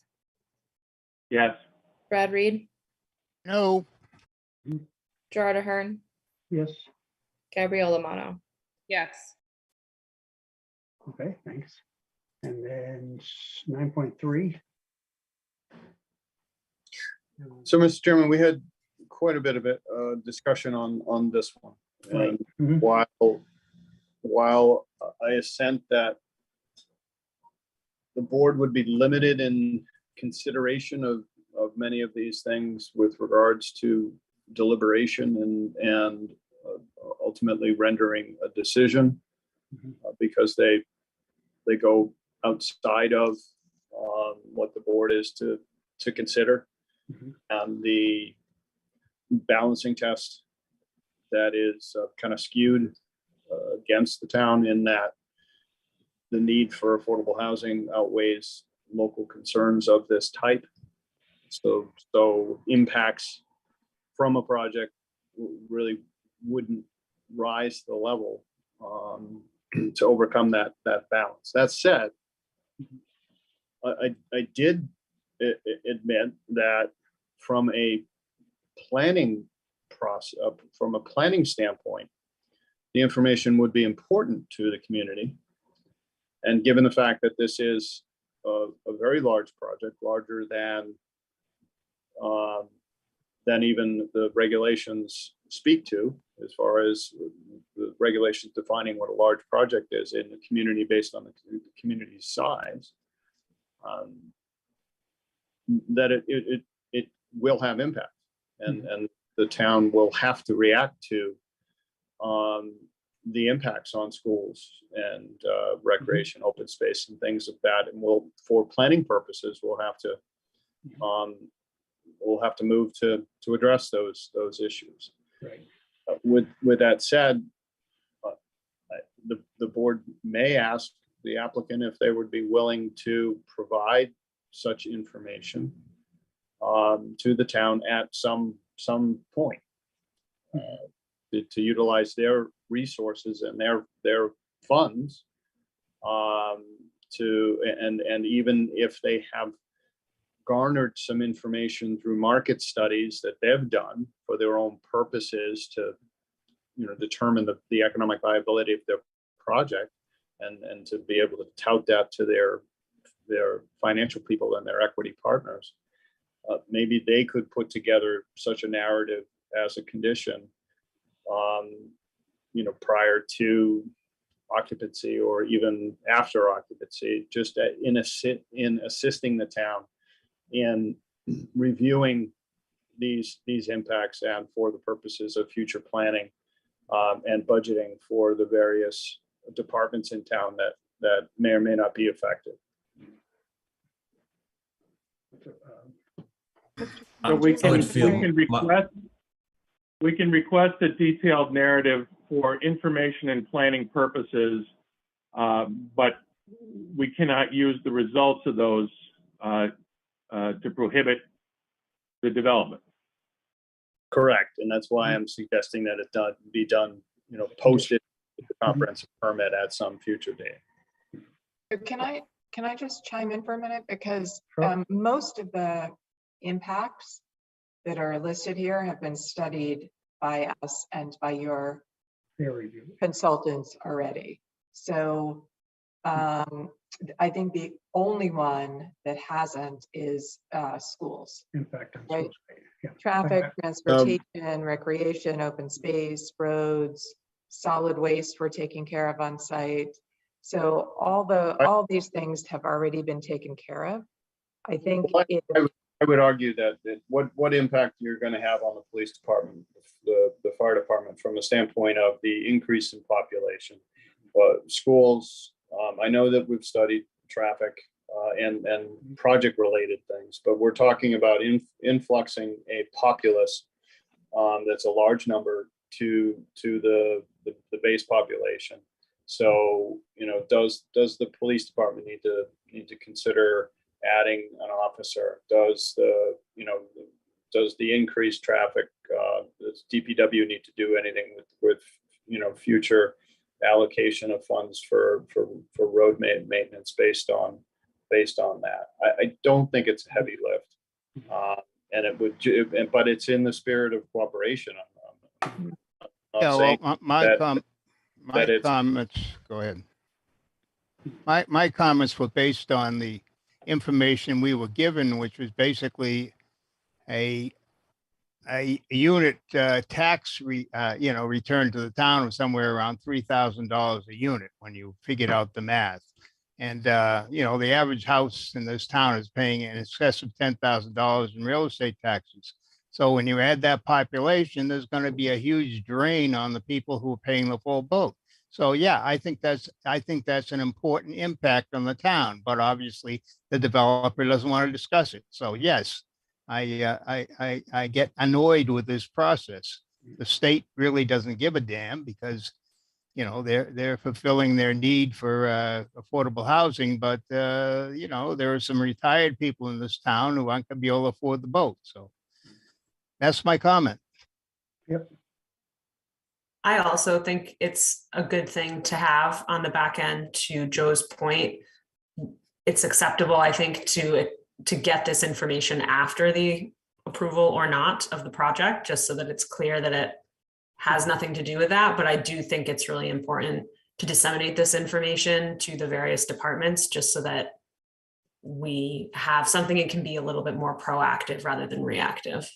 yes. Brad Reed, No, Gerard Ahern, Yes, Gabrielle Amano. Yes. okay, thanks. And then 9.3. So, Mr. Chairman, we had quite a bit of discussion on this one. Right. And while I assent that the board would be limited in consideration of many of these things with regards to deliberation and ultimately rendering a decision, because they go outside of what the board is to consider. And the balancing test that is kind of skewed against the town in that the need for affordable housing outweighs local concerns of this type. So impacts from a project really wouldn't rise to the level to overcome that balance. That said, I did admit that from a planning process, from a planning standpoint, the information would be important to the community. And given the fact that this is a very large project, larger than even the regulations speak to, as far as the regulations defining what a large project is in the community based on the community's size, that it will have impact, and the town will have to react to the impacts on schools and recreation, open space, and things of that. And for planning purposes, we'll have to move to address those issues. Right. With that said, the board may ask the applicant if they would be willing to provide such information to the town at some point, to utilize their resources and their funds and even if they have garnered some information through market studies that they've done for their own purposes to determine the economic viability of their project and to be able to tout that to their their financial people and their equity partners, maybe they could put together such a narrative as a condition, prior to occupancy or even after occupancy, just in assisting the town in reviewing these impacts and for the purposes of future planning and budgeting for the various departments in town that may or may not be affected. So we I would can, feel we can request a detailed narrative for information and planning purposes, but we cannot use the results of those to prohibit the development. Correct, and that's why I'm suggesting that it be done, posted with the comprehensive permit at some future date. Can I just chime in for a minute? Because Sure. most of the impacts that are listed here have been studied by us and by your Peer review. consultants already. So I think the only one that hasn't is schools. Impact on Right. schools. Yeah. Traffic, transportation, recreation, open space, roads, solid waste we're taking care of on site. So all these things have already been taken care of. I think Well, I would argue that what impact you're going to have on the police department, the fire department, from the standpoint of the increase in population, schools. I know that we've studied traffic and project related things, but we're talking about influxing a populace that's a large number to the base population. So, does the police department need to consider adding an officer? Does the increased traffic, does DPW need to do anything with future allocation of funds for road maintenance based on that? I don't think it's a heavy lift, and it would, but it's in the spirit of cooperation. I'm not Yeah, saying well, my comments, go ahead. My comments were based on the information we were given, which was basically a unit tax return to the town of somewhere around $3,000 a unit when you figured out the math. And the average house in this town is paying in excess of $10,000 in real estate taxes. So when you add that population, there's going to be a huge drain on the people who are paying the full boat. So yeah, I think that's an important impact on the town, but obviously the developer doesn't want to discuss it. So yes, I get annoyed with this process. The state really doesn't give a damn because they're fulfilling their need for affordable housing, but there are some retired people in this town who aren't going to be able to afford the boat. So that's my comment. Yep. I also think it's a good thing to have on the back end. To Joe's point, it's acceptable, I think, to get this information after the approval or not of the project, just so that it's clear that it has nothing to do with that. But I do think it's really important to disseminate this information to the various departments, just so that we have something that can be a little bit more proactive rather than reactive.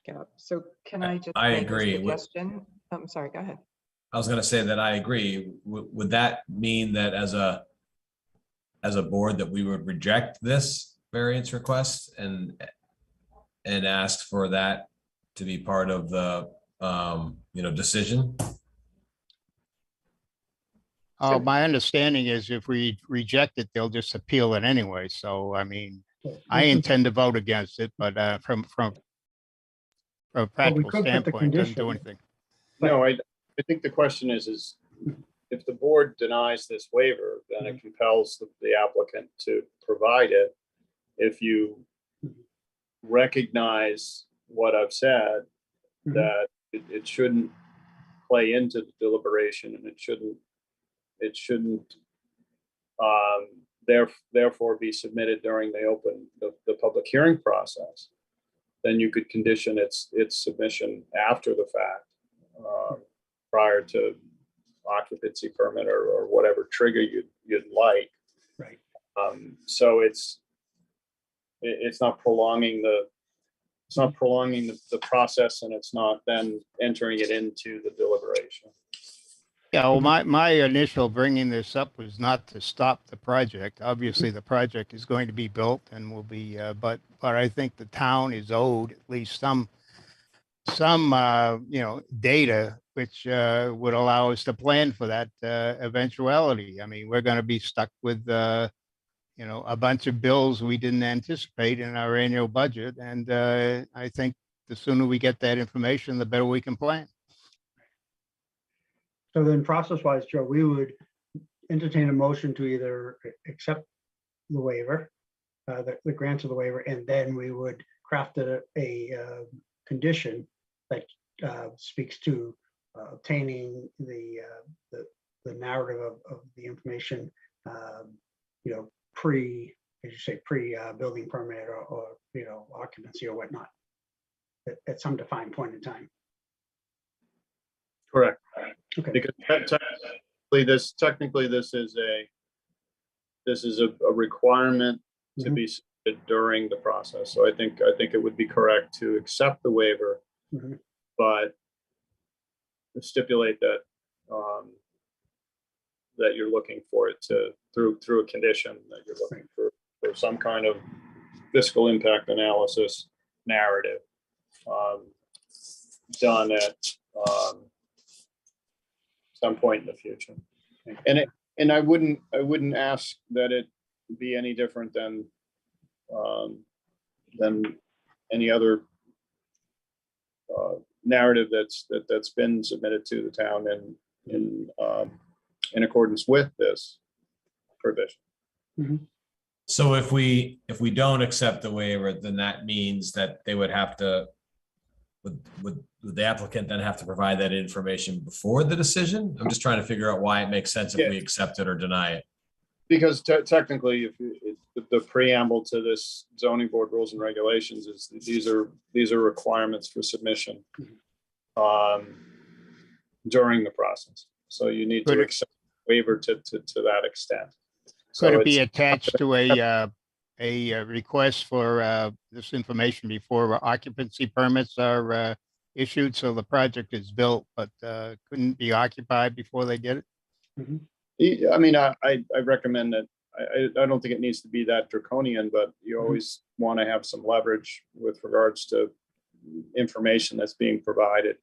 Yeah. So can I just I make agree a with- suggestion? I'm sorry, go ahead. I was going to say that I agree. Would that mean that as a board that we would reject this variance request and ask for that to be part of the decision? My understanding is if we reject it, they'll just appeal it anyway. So, I mean, I intend to vote against it, but from a practical could put the standpoint, it doesn't do condition. anything. No, I think the question is if the board denies this waiver, then it compels the applicant to provide it. If you recognize what I've said, that it shouldn't play into the deliberation and it shouldn't therefore be submitted during the public hearing process, then you could condition its submission after the fact, prior to occupancy permit or whatever trigger you'd like. Right. So it's not prolonging the process, and it's not then entering it into the deliberation. Yeah, well, my initial bringing this up was not to stop the project. Obviously, the project is going to be built and will be, but I think the town is owed at least some data which would allow us to plan for that eventuality. I mean, we're going to be stuck with a bunch of bills we didn't anticipate in our annual budget, and I think the sooner we get that information, the better we can plan. So then process-wise, Joe, we would entertain a motion to either accept the waiver, the grant of the waiver, and then we would craft a condition that speaks to obtaining the narrative of the information, pre-building permit or occupancy or whatnot at some defined point in time. Correct. Okay. Because technically this is a requirement to be submitted during the process. So I think it would be correct to accept the waiver, but stipulate that that you're looking for it to through a condition that you're looking for some kind of fiscal impact analysis narrative done at some point in the future. And I wouldn't ask that it be any different than any other narrative that's been submitted to the town in accordance with this provision. So if we don't accept the waiver, then that means that they would have to, would the applicant then have to provide that information before the decision? I'm just trying to figure out why it makes sense if we accept it or deny it. Because technically, if the preamble to this zoning board rules and regulations is these are requirements for submission during the process. So you need to accept the waiver to that extent. Could it be attached to a request for this information before occupancy permits are issued? So the project is built, but couldn't be occupied before they get it? I mean, I recommend that. I don't think it needs to be that draconian, but you always want to have some leverage with regards to information that's being provided.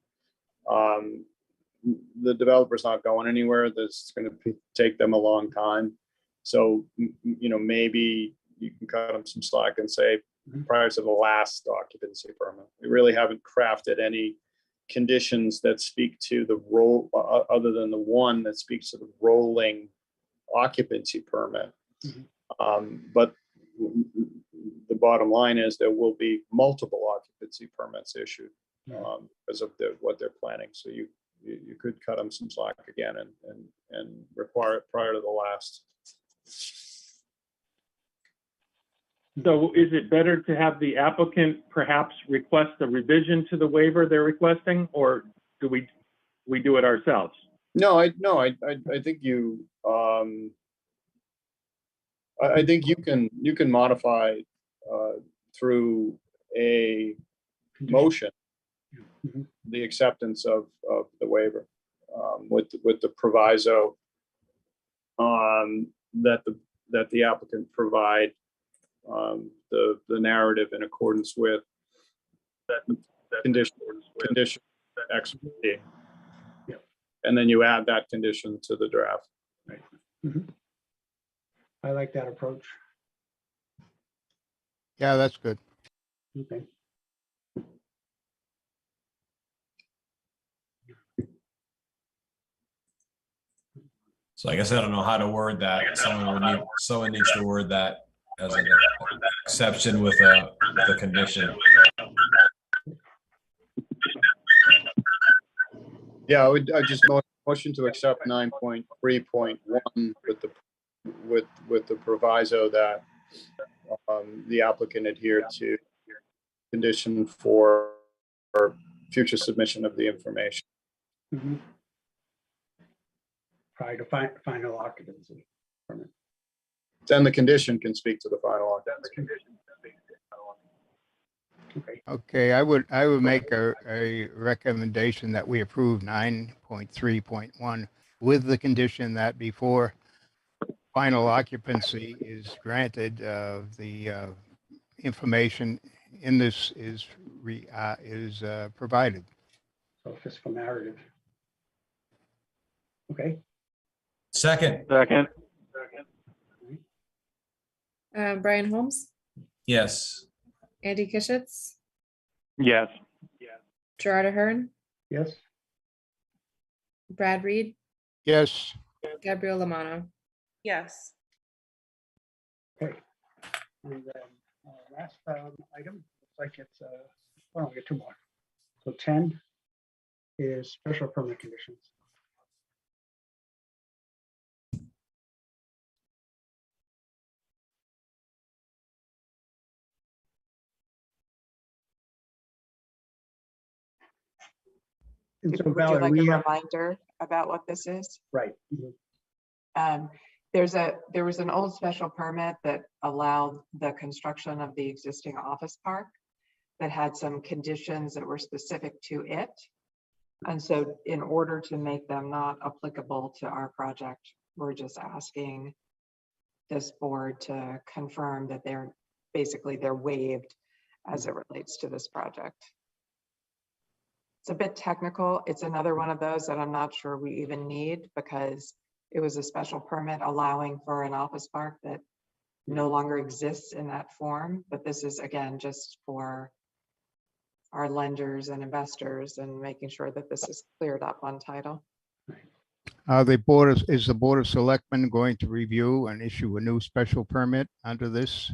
The developer's not going anywhere. That's going to take them a long time. So, maybe you can cut them some slack and say prior to the last occupancy permit. We really haven't crafted any conditions that speak to the role other than the one that speaks to the rolling occupancy permit. But the bottom line is there will be multiple occupancy permits issued because of what they're planning. So you could cut them some slack again and require it prior to the last. So is it better to have the applicant perhaps request a revision to the waiver they're requesting, or do we do it ourselves? No, I think you I think you can modify through a motion the acceptance of the waiver with the proviso that the applicant provide the narrative in accordance with that condition X. And then you add that condition to the draft. I like that approach. Yeah, that's good. Okay. So I guess I don't know how to word that. Someone needs to word that as an exception with a condition. Yeah, I just motion to accept 9.3.1 with the proviso that the applicant adhere to condition for future submission of the information. Prior to final occupancy permit. Then the condition can speak to the final occupancy. Okay, Okay, I would make a recommendation that we approve 9.3.1 with the condition that before final occupancy is granted, the information in this is provided. so fiscal narrative. Okay, Second, Second, Brian Holmes, yes. Andy Kishitz, yes. Gerard Ahern, yes, Brad Reed, Yes, Gabrielle Lamano. Yes. okay. And then last item, looks like it's, well, we get two more. So 10 is special permit conditions. And so Would you Valerie, like we a have, reminder about what this is? right, There was an old special permit that allowed the construction of the existing office park that had some conditions that were specific to it. And so in order to make them not applicable to our project, we're just asking this board to confirm that they're waived as it relates to this project. It's a bit technical. It's another one of those that I'm not sure we even need because it was a special permit allowing for an office park that no longer exists in that form. But this is, again, just for our lenders and investors and making sure that this is cleared up on title. is the Board of Selectmen going to review and issue a new special permit under this?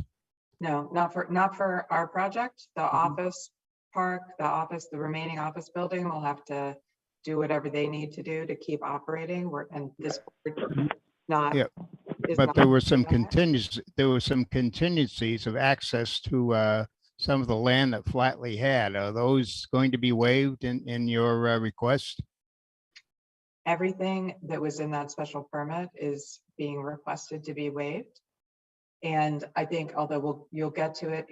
No, not for our project. The office park, the remaining office building will have to do whatever they need to do to keep operating. And this board not. Yeah, is but not there were some doing that. contingencies of access to some of the land that Flatley had. Are those going to be waived in your request? Everything that was in that special permit is being requested to be waived. And I think, although you'll get to it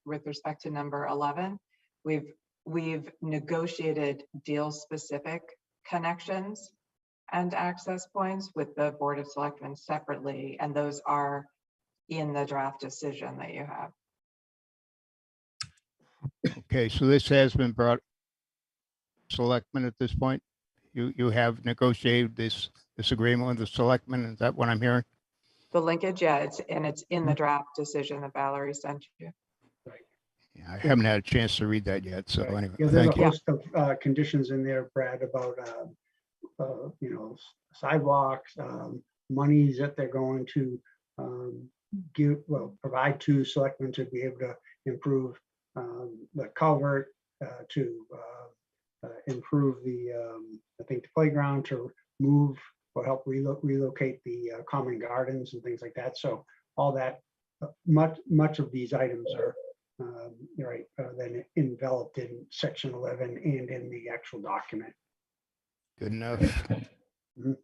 with respect to number 11, we've negotiated deal-specific connections and access points with the Board of Selectmen separately, and those are in the draft decision that you have. Okay, so this has been brought selectmen at this point. You have negotiated this agreement with the selectmen. Is that what I'm hearing? The linkage, yeah, it's in the draft decision that Valerie sent you. Yeah, I haven't had a chance to read that yet. So Right. anyway, Yeah, there's thank a you. host of conditions in there, Brad, about sidewalks, monies that they're going to provide to selectmen to be able to improve the culvert, to improve I think the playground, to move or help relocate the common gardens and things like that. So all that, much of these items are then enveloped in section 11 and in the actual document. Good enough. Mhm.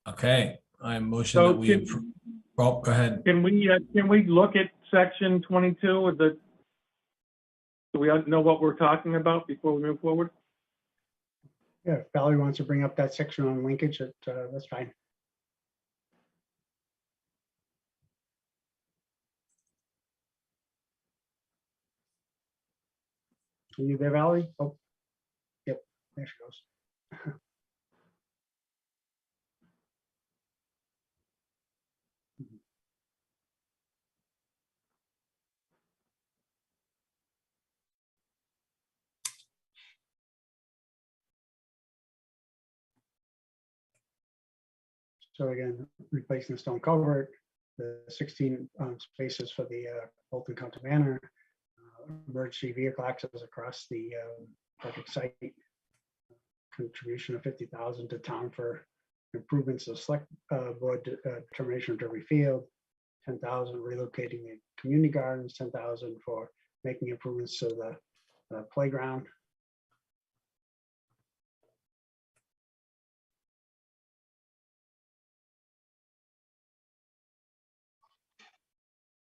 Okay, I motion So that we approve. Oh, go ahead. Can we look at section 22 of the, do we know what we're talking about before we move forward? Yeah, if Valerie wants to bring up that section on linkage, that's fine. Are you there, Valerie? Oh, yep, there she goes. So again, replacing the stone culvert, the 16 spaces for the Bolton County Manor, emergency vehicle access across the project site, contribution of 50,000 to town for improvements of select board determination of Derby Field, 10,000 relocating the community gardens, 10,000 for making improvements to the playground.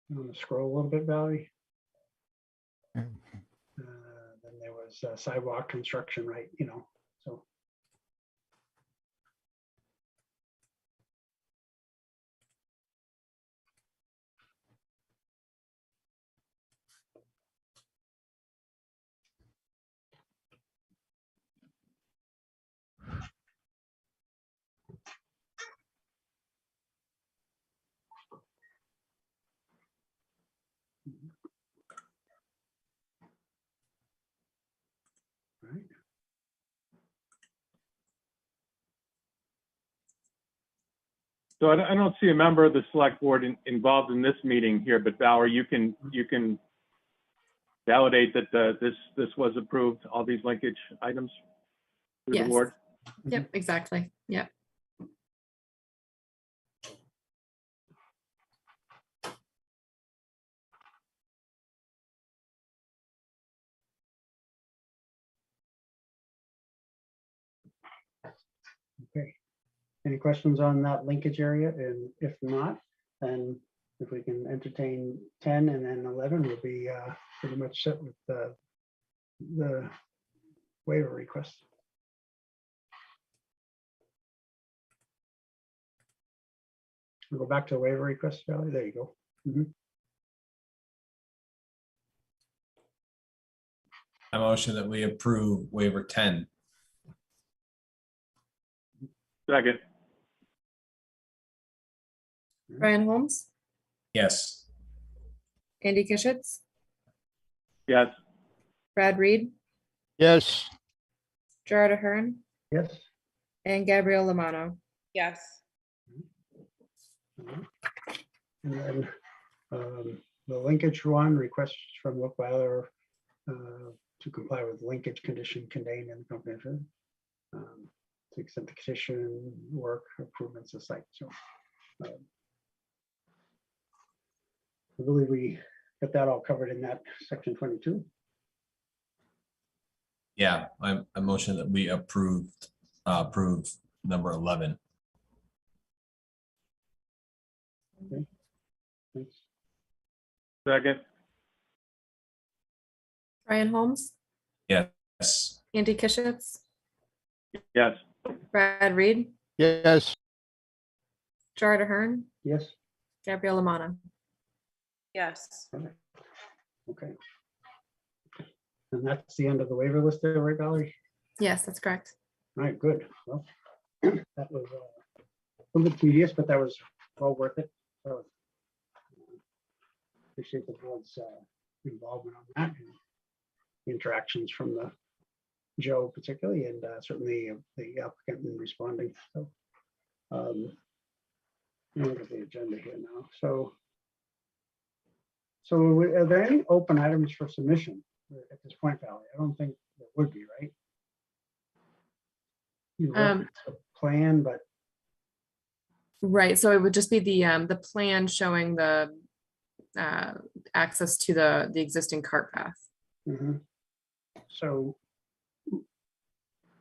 You want to scroll a little bit, Valerie? Mm. Then there was sidewalk construction, right, you know, so. Right. So I don't see a member of the select board involved in this meeting here, but Valerie, you can validate that this was approved, all these linkage items through the Yes. board? Yep, exactly. Yep. Okay. Any questions on that linkage area? And if not, then if we can entertain 10 and then 11, we'll be pretty much set with the waiver request. We'll go back to the waiver request, Valerie. There you go. Mhm. I motion that we approve waiver 10. Second, Brian Holmes, Yes. Andy Kishitz, yes, Brad Reed, Yes, Gerard Ahern, Yes. and Gabrielle Lamano. Yes. And then the linkage one, requests from Wilkwyler to comply with linkage condition contained in the comprehensive to extend the petition work improvements of site. So I believe we got that all covered in that section 22. Yeah, I motion that we approve number 11. Thanks. second, Brian Holmes, Yes. Andy Kishitz, yes, Brad Reed, yes, Gerard Ahern, Yes. Gabrielle Lamano. Yes. Okay. And that's the end of the waiver list there, right, Valerie? Yes, that's correct. All right, good. Well, that was a little bit tedious, but that was well worth it. So appreciate the board's involvement on that and the interactions from the Joe particularly, and certainly the applicant in responding. So look at the agenda here now. So are there any open items for submission at this point, Valerie? I don't think there would be, right? You referenced a plan, but Right, so it would just be the plan showing the access to the existing cart path. mhm. So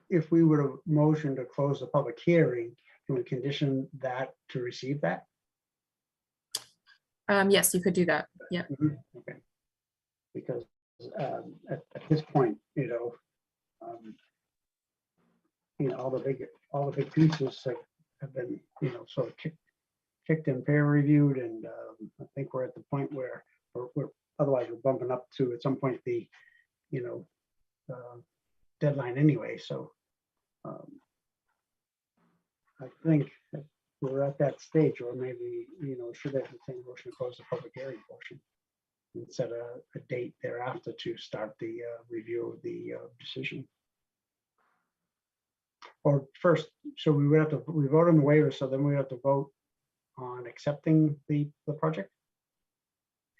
if we were to motion to close the public hearing, can we condition that to receive that? Yes, you could do that. Yeah. Okay. Because at this point, all the big pieces have been, sort of kicked and peer reviewed, and I think we're at the point where we're otherwise we're bumping up to at some point the, deadline anyway. So I think that we're at that stage, or maybe, should entertain a motion to close the public hearing portion and set a date thereafter to start the review of the decision. Or first, so we vote on the waiver, so then we have to vote on accepting the project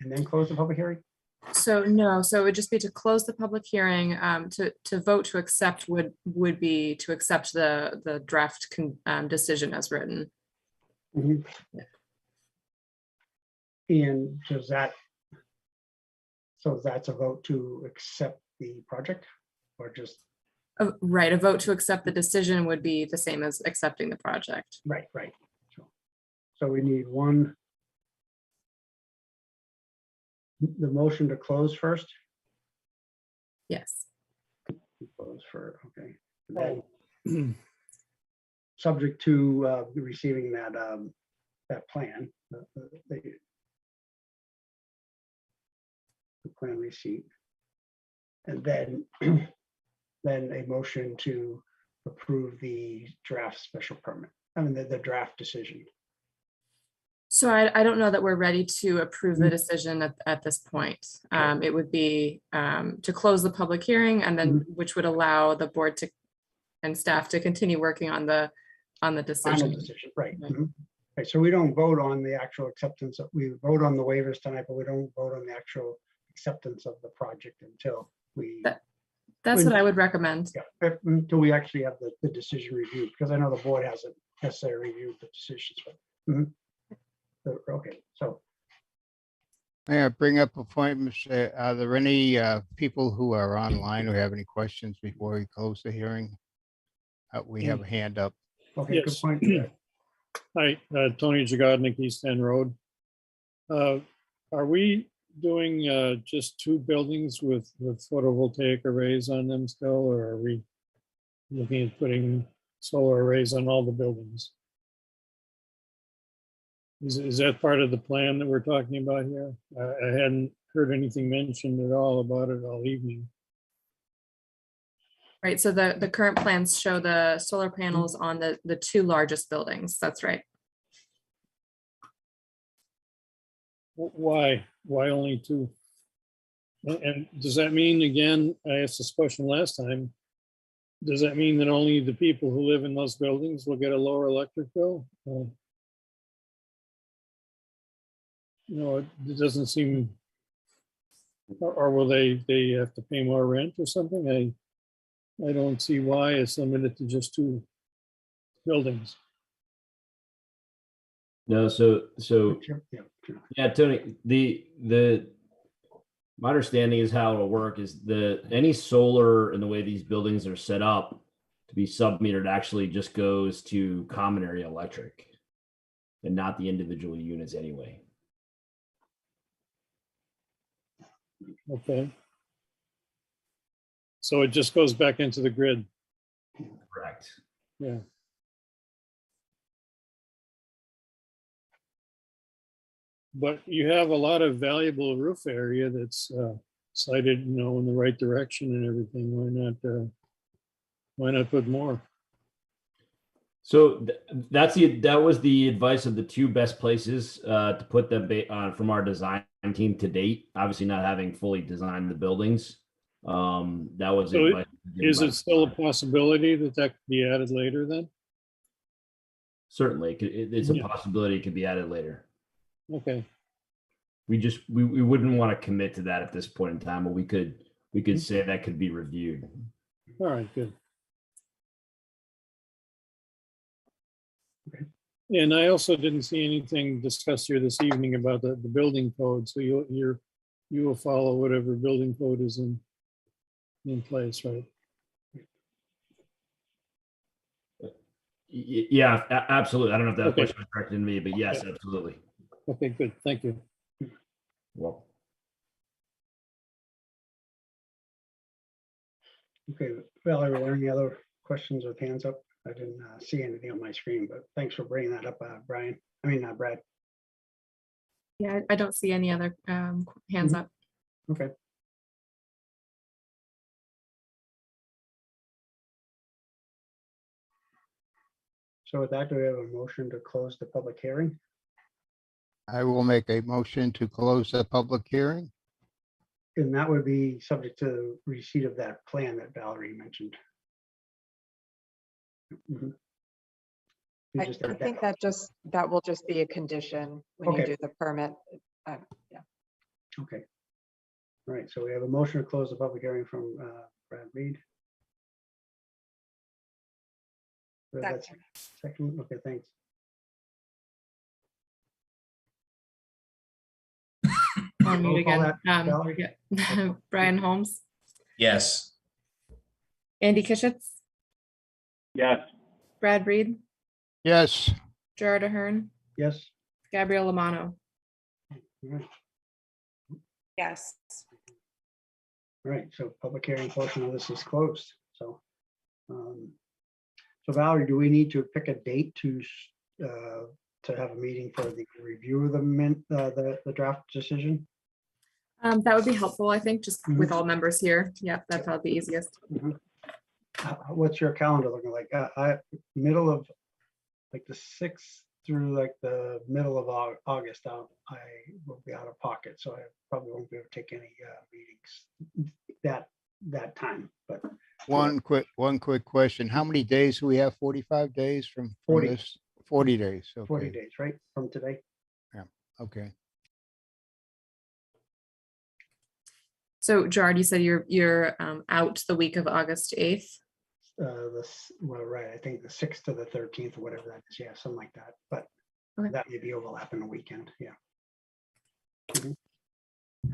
and then close the public hearing? So no, so it would just be to close the public hearing. To vote to accept would be to accept the draft decision as written. Mhm. And does that, so that's a vote to accept the project or just, Right, a vote to accept the decision would be the same as accepting the project. right. So we need one the motion to close first? Yes. Close for, okay. And then, subject to receiving that plan, the plan receipt. And then, then a motion to approve the draft special permit, I mean, the draft decision. So I don't know that we're ready to approve the decision at this point. It would be to close the public hearing and then which would allow the board to and staff to continue working on the Final decision. decision, right. Right. Right, so we don't vote on the actual acceptance, we vote on the waivers tonight, but we don't vote on the actual acceptance of the project until we, That's what I would recommend. yeah, until we actually have the decision reviewed, because I know the board hasn't necessarily reviewed the decisions. But, okay, so May I bring up a point, Mr. Are there any people who are online who have any questions before we close the hearing? We have a hand up. okay, good Yes. point. Hi, Tony Jagodnik, East End Road. Are we doing just 2 buildings with photovoltaic arrays on them still, or are we looking at putting solar arrays on all the buildings? Is that part of the plan that we're talking about here? I hadn't heard anything mentioned at all about it all evening. Right, so the current plans show the solar panels on the 2 largest buildings. That's right. Why only 2? And does that mean, again, I asked this question last time, does that mean that only the people who live in those buildings will get a lower electric bill? It doesn't seem, or will they have to pay more rent or something? I don't see why it's limited to just 2 buildings. No, so Yeah, sure. yeah, Tony, my understanding is how it'll work is any solar in the way these buildings are set up to be sub-metered actually just goes to common area electric and not the individual units anyway. Okay. So it just goes back into the grid. Correct. Yeah. But you have a lot of valuable roof area that's sited, in the right direction and everything. Why not put more? So that was the advice of the 2 best places to put them from our design team to date. Obviously, not having fully designed the buildings. That was So advice given is by it the still a design. possibility that could be added later then? Certainly, it's a Yeah. possibility it could be added later. Okay. We wouldn't want to commit to that at this point in time, but we could say that could be reviewed. All right, good. And I also didn't see anything discussed here this evening about the building code. So you will follow whatever building code is in place, right? Yeah, absolutely. I don't know if that Okay. question was directed to me, but yes, absolutely. Okay, good. Thank you. Well, Okay, Valerie, were there any other questions with hands up? I didn't see anything on my screen, but thanks for bringing that up, Brad. Yeah, I don't see any other hands up. Okay. So with that, do we have a motion to close the public hearing? I will make a motion to close the public hearing. And that would be subject to receipt of that plan that Valerie mentioned. Mhm. You I just add think that will just be a condition when you Okay. do the permit. Yeah. Okay. All right, so we have a motion to close the public hearing from Brad Reed. That's second, okay, thanks. On mute Roll call again. that, Valerie. Yeah. Brian Holmes, Yes. Andy Kishitz, Yes. Brad Reed, Yes, Gerard Ahern, Yes. Gabrielle Lamano. All right. Yes. All right, so public hearing portion of this is closed, so. So Valerie, do we need to pick a date to have a meeting for the review of the draft decision? That would be helpful, I think, just with all members here. Yeah, that's probably the easiest. Mhm. What's your calendar looking like? Middle of like the 6th through like the middle of August, I will be out of pocket, so I probably won't be able to take any meetings that time, but. One quick question. How many days do we have? 45 days from 40. this? 40 days. 40 Okay, days, right, from today? okay. So Gerard, you said you're out the week of August 8th. Well, right, I think the 6th to the 13th or whatever that is, yeah, something like that, but Okay. that may be overlapping the weekend, yeah.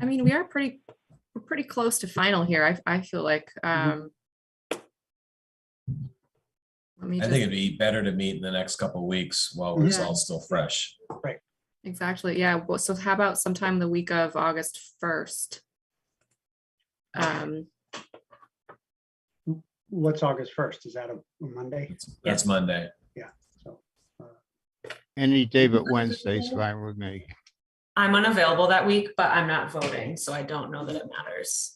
I mean, we're pretty close to final here. I feel like. Let me I just, think it'd be better to meet in the next couple of weeks while it's Yeah. all still fresh. exactly, yeah. Well, so how about sometime the week of August 1st? What's August 1st? Is that a Monday? That's Monday. So, Any day but Wednesday's fine with me. I'm unavailable that week, but I'm not voting, so I don't know that it matters.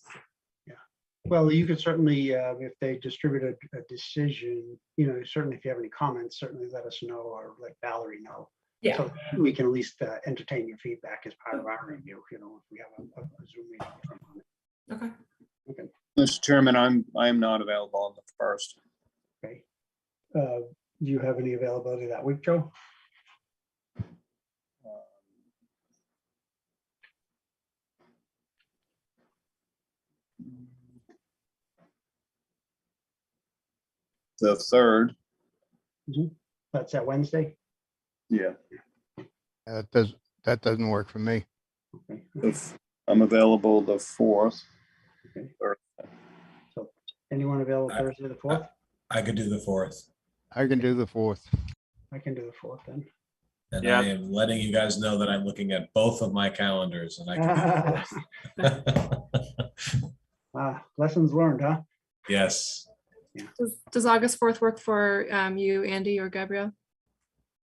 well, you could certainly, if they distribute a decision, certainly if you have any comments, certainly let us know or let Valerie know. Yeah. So we can at least entertain your feedback as part of our review, if we have a Zoom meeting. Okay. Okay. Mr. Chairman, I am not available on the 1st. Okay. Do you have any availability that week, Joe? The 3rd, That's that Wednesday? yeah. That doesn't work for me. Okay. I'm available the 4th. Okay. Or- So anyone available Thursday, the 4th? I could do the 4th. I can do the 4th. I can do the 4th then. And Yeah. I am letting you guys know that I'm looking at both of my calendars and I can do the 4th. Lessons learned, huh? Yes. Does August 4th work for you, Andy or Gabrielle?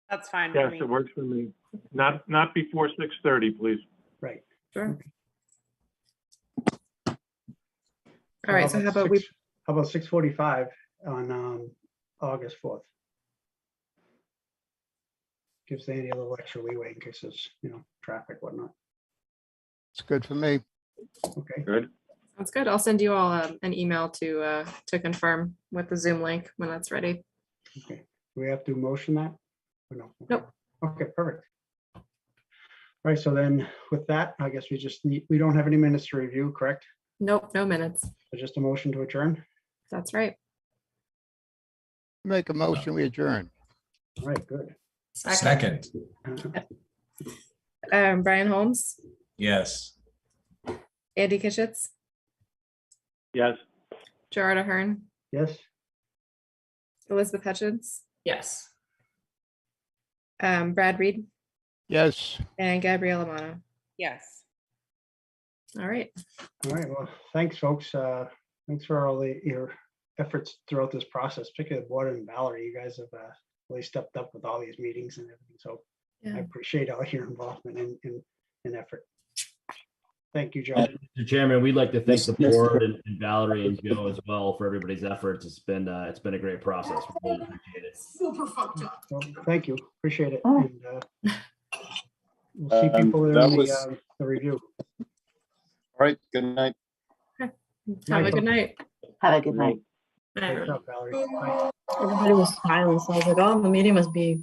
That's fine. Yes, it works for me. Not before 6:30, please. Right. Sure. All right, so how about we, How about 6:45 on August 4th? Gives Andy a little extra leeway in case there's, traffic, whatnot. It's good for me. Okay, Good. sounds good. I'll send you all an email to confirm with the Zoom link when that's ready. okay. Do we have to motion that? Or no? Okay. Nope. Okay, perfect. All right, so then with that, I guess we don't have any minutes to review, correct? Nope, no minutes. So just a motion to adjourn? That's right. Make a motion, we adjourn. All right, good. Second, Brian Holmes, yes. Andy Kishitz, Yes. Gerard Ahern, Yes, Elizabeth Hutchins, Yes. Brad Reed, Yes. and Gabriella Amano. Yes. All right. all right, well, thanks, folks. Thanks for all your efforts throughout this process, particularly the board and Valerie. You guys have really stepped up with all these meetings and everything, so I Yeah. appreciate all your involvement and effort. Thank you, Joe. Mr. Chairman, we'd like to thank the board and Valerie and Joe as well for everybody's efforts. It's been a great process. We really appreciate it. Well, thank you, appreciate it. Oh. And we'll see people in that was- the review. All right, good night. Have a good night. Have a good night. Thanks up, Valerie. Bye. Everybody was smiling, so I was like, oh, the meeting must be